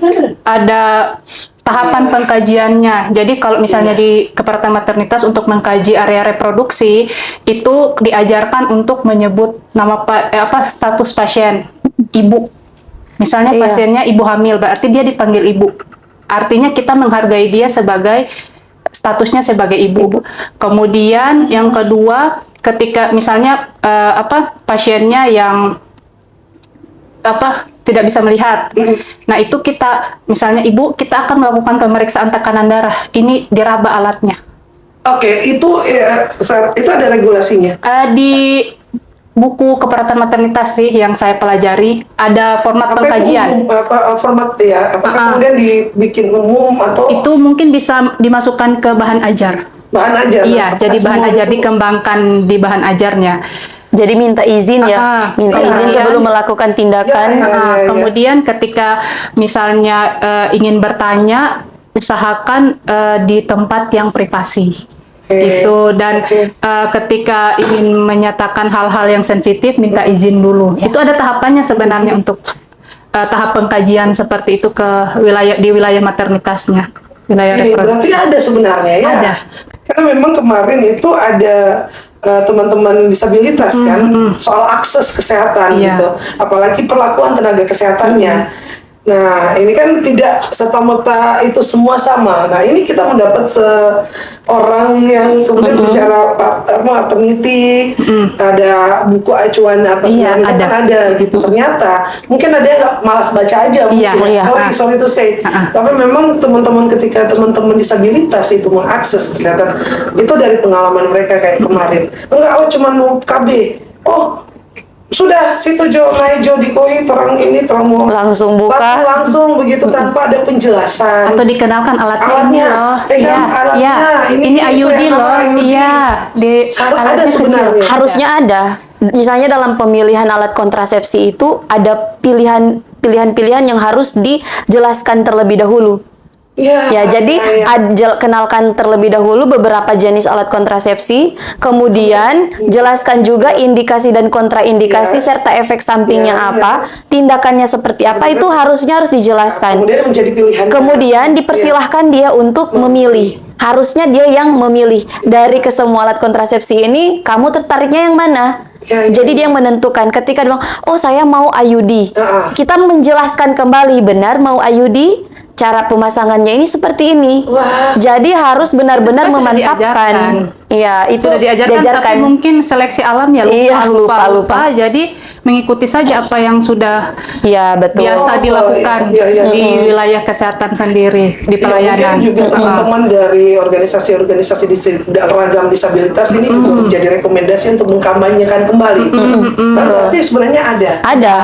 ada tahapan pengkajiannya. Jadi kalau misalnya di keperawatan maternitas untuk mengkaji area reproduksi itu diajarkan untuk menyebut nama status pasien, ibu. Misalnya Iya. pasiennya ibu hamil, berarti dia dipanggil ibu. Artinya kita menghargai dia sebagai statusnya sebagai ibu. Kemudian yang kedua, ketika misalnya pasiennya yang tidak bisa melihat. Nah, itu kita misalnya ibu, kita akan melakukan pemeriksaan tekanan darah. Ini diraba alatnya. Oke, itu ada regulasinya. Di buku keperawatan maternitas sih yang saya pelajari ada format pengkajian. Format ya? Apakah kemudian dibikin umum atau Itu mungkin bisa dimasukkan ke bahan ajar. bahan ajar? Iya, Apakah jadi bahan semua ajar itu- dikembangkan di bahan ajarnya. Jadi minta izin ya, minta izin kemudian- sebelum melakukan tindakan. Ya, ya. Kemudian ketika misalnya ingin bertanya, usahakan di tempat yang privasi. Gitu. Dan ketika ingin menyatakan hal-hal yang sensitif, minta izin dulu. Itu ada tahapannya sebenarnya untuk tahap pengkajian seperti itu di wilayah maternitasnya, wilayah Berarti reproduksi. ada sebenarnya ya? Ada. Karena memang kemarin itu ada teman-teman disabilitas kan soal akses kesehatan Iya. gitu, apalagi perlakuan tenaga kesehatannya. Nah, ini kan tidak serta-merta itu semua sama. Nah, ini kita mendapat seorang yang kemudian bicara maternity, ada buku acuan apa Iya, segala macam ada. kan ada gitu. Ternyata mungkin ada yang nggak malas baca aja mungkin. Iya. Sorry to say. Tapi memang teman-teman ketika teman-teman disabilitas itu mengakses kesehatan itu dari pengalaman mereka kayak kemarin. Enggak, cuma mau KB. Sudah situ Jo dikoi terang ini terang mau Langsung buka. langsung begitu tanpa ada penjelasan. Atau dikenalkan alatnya, Alatnya, ini loh. pegang alatnya, ini itu IUD yang loh. apa, IUD. Iya, Ada alatnya kecil. sebenarnya. Harusnya ada. Misalnya dalam pemilihan alat kontrasepsi itu ada pilihan-pilihan yang harus dijelaskan terlebih dahulu. Ya, jadi kenalkan terlebih dahulu beberapa jenis alat kontrasepsi, kemudian jelaskan juga indikasi dan kontraindikasi serta efek sampingnya apa, tindakannya seperti apa, itu harus dijelaskan. Kemudian menjadi pilihan. Kemudian dipersilahkan dia untuk memilih. Harusnya dia yang memilih dari kesemua alat kontrasepsi ini, kamu tertariknya yang mana? Jadi dia yang menentukan. Ketika dia bilang, oh saya mau IUD, kita menjelaskan kembali benar mau IUD. Cara pemasangannya ini seperti ini. Wah. Jadi harus benar-benar Itu sudah memantapkan. Iya, itu Sudah diajarkan, tapi mungkin seleksi alam ya Iya, lupa. Jadi mengikuti saja apa yang sudah Iya, betul. biasa dilakukan Iya. di wilayah kesehatan sendiri, di pelayanan. Mungkin juga teman-teman dari organisasi-organisasi ragam disabilitas ini juga menjadi rekomendasi untuk mengkampanyekan kembali. Kan berarti sebenarnya ada. Ada.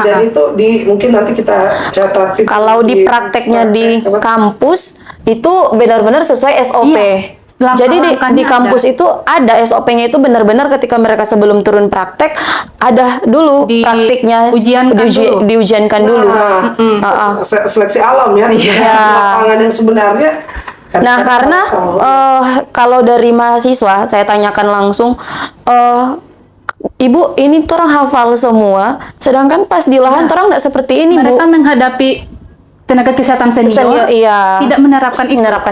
Dan itu mungkin nanti kita catat. Kalau di prakteknya di kampus itu benar-benar sesuai SOP. Iya. Jadi di Langkah-langkahnya kampus ada. itu ada SOP-nya itu benar-benar ketika mereka sebelum turun praktek ada dulu praktiknya diujiankan dulu. Seleksi alam ya. Iya. Lapangan yang sebenarnya. Nah, karena kalau dari mahasiswa saya tanyakan langsung, Ibu, ini orang hafal semua, sedangkan pas di lahan orang nggak seperti ini, Bu. Mereka menghadapi tenaga kesehatan senior, iya. tidak menerapkan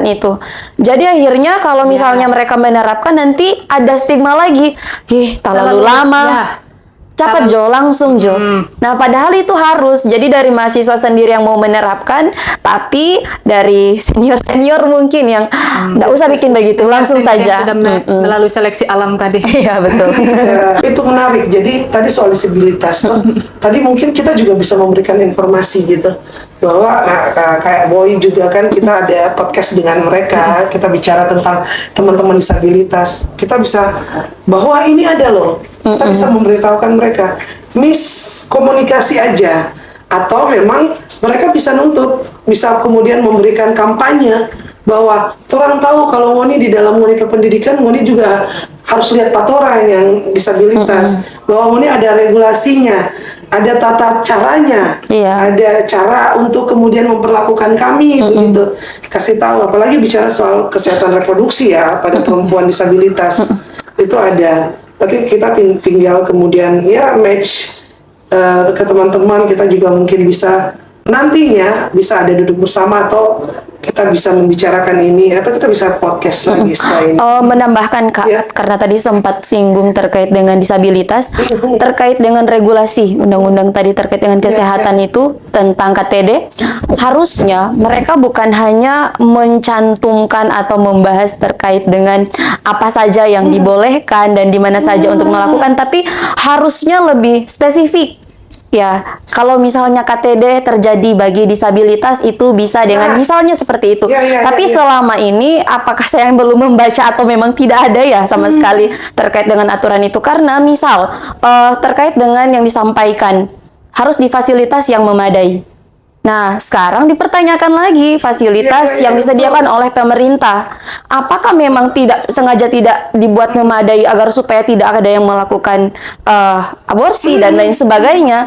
itu. Jadi akhirnya kalau misalnya mereka menerapkan, nanti ada stigma lagi. Terlalu lama. Ya. Cepat Jo, langsung Jo. Nah, padahal itu harus. Jadi dari mahasiswa sendiri yang mau menerapkan, tapi dari senior-senior mungkin yang nggak usah bikin begitu, langsung saja. Sudah melalui seleksi alam tadi. Iya, betul. Itu menarik. Jadi tadi soal disabilitas, tadi mungkin kita juga bisa memberikan informasi gitu bahwa kayak Boy juga kan kita ada podcast dengan mereka, kita bicara tentang teman-teman disabilitas, kita bisa bahwa ini ada loh, kita bisa memberitahukan mereka, miskomunikasi aja atau memang mereka bisa nuntut, bisa kemudian memberikan kampanye bahwa orang tahu kalau ngoni di dalam ngoni pendidikan ngoni juga harus lihat orang yang disabilitas, bahwa ngoni ada regulasinya, ada tata caranya, ada cara untuk kemudian memperlakukan kami begitu. Kasih tahu, apalagi bicara soal kesehatan reproduksi ya pada perempuan disabilitas itu ada. Tapi kita tinggal kemudian ya match ke teman-teman, kita juga mungkin bisa nantinya bisa ada duduk bersama atau kita bisa membicarakan ini atau kita bisa podcast lagi setelah ini. Menambahkan Kak, karena tadi sempat singgung terkait dengan disabilitas, terkait dengan regulasi undang-undang tadi terkait dengan kesehatan itu tentang KTD, harusnya mereka bukan hanya mencantumkan atau membahas terkait dengan apa saja yang dibolehkan dan di mana saja untuk melakukan, tapi harusnya lebih spesifik. Ya, kalau misalnya KTD terjadi bagi disabilitas itu bisa dengan misalnya seperti itu. Tapi selama ini apakah saya yang belum membaca atau memang tidak ada ya sama sekali terkait dengan aturan itu? Karena misal terkait dengan yang disampaikan harus di fasilitas yang memadai. Nah, sekarang dipertanyakan lagi fasilitas yang disediakan oleh pemerintah. Apakah memang sengaja tidak dibuat memadai agar supaya tidak ada yang melakukan aborsi dan lain sebagainya?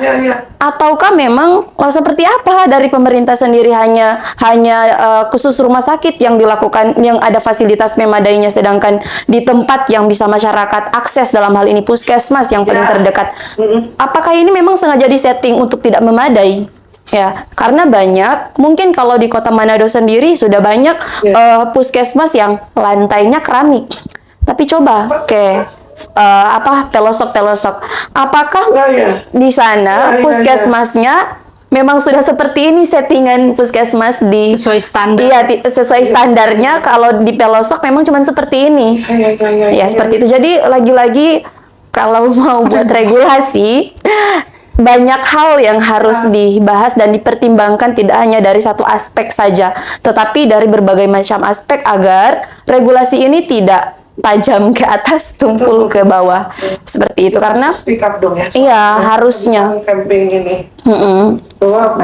Ataukah memang seperti apa dari pemerintah sendiri hanya khusus rumah sakit yang dilakukan, yang ada fasilitas memadainya, sedangkan di tempat yang bisa masyarakat akses dalam hal ini puskesmas yang paling terdekat. Apakah ini memang sengaja disetting untuk tidak memadai? Ya, karena banyak, mungkin kalau di Kota Manado sendiri sudah banyak puskesmas yang lantainya keramik. Tapi coba ke pelosok-pelosok, apakah di sana puskesmasnya memang sudah seperti ini settingan puskesmas di sesuai standar? Iya, sesuai standarnya. Kalau di pelosok memang cuma seperti ini. Ya, seperti itu. Jadi lagi-lagi kalau mau buat regulasi, banyak hal yang harus dibahas dan dipertimbangkan, tidak hanya dari satu aspek saja, tetapi dari berbagai macam aspek agar regulasi ini tidak tajam ke atas, tumpul ke bawah. Seperti itu. Karena speak up dong ya. Iya, harusnya. Campaign ini. Bahwa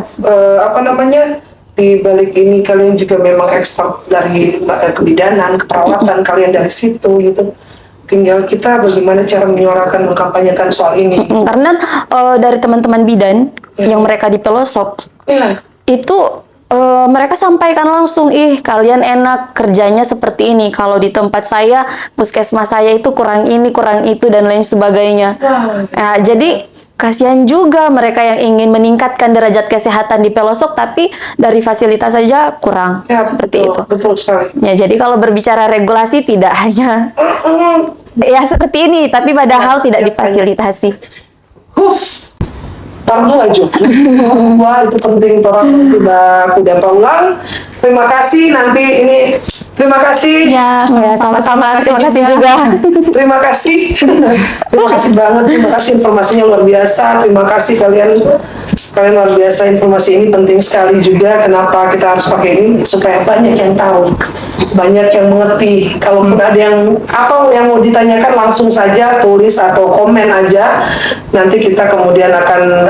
di balik ini kalian juga memang expert dari kebidanan, keperawatan, kalian dari situ gitu. Tinggal kita bagaimana cara menyuarakan, mengkampanyekan soal ini. Karena dari teman-teman bidan yang mereka di pelosok, itu mereka sampaikan langsung, kalian enak kerjanya seperti ini. Kalau di tempat saya, puskesmas saya itu kurang ini, kurang itu, dan lain sebagainya. Nah, jadi kasihan juga mereka yang ingin meningkatkan derajat kesehatan di pelosok, tapi dari fasilitas saja kurang. Seperti itu. Betul sekali. Ya, jadi kalau berbicara regulasi tidak hanya ya seperti ini, tapi padahal tidak difasilitasi. Orang aja. Wah, itu penting orang tidak ulang. Terima kasih, nanti ini terima kasih. Ya, sama-sama. Terima kasih juga. Terima kasih. Terima kasih banget. Terima kasih, informasinya luar biasa. Terima kasih kalian luar biasa, informasi ini penting sekali juga. Kenapa kita harus pakai ini? Supaya banyak yang tahu, banyak yang mengerti. Kalaupun ada yang mau ditanyakan, langsung saja tulis atau komen aja. Nanti kita kemudian akan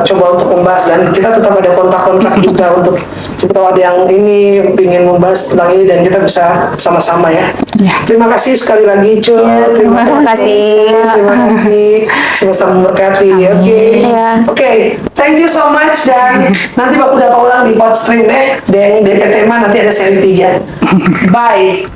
coba untuk membahas, dan kita tetap ada kontak-kontak juga untuk kalau ada yang ini ingin membahas tentang ini, dan kita bisa sama-sama ya. Terima kasih sekali lagi, Cuk. Terima kasih. Terima kasih. Semesta memberkati. Oke. Thank you so much, dan nanti Bapak udah ulang di Podstream deng DPT nanti ada seri 3. Bye.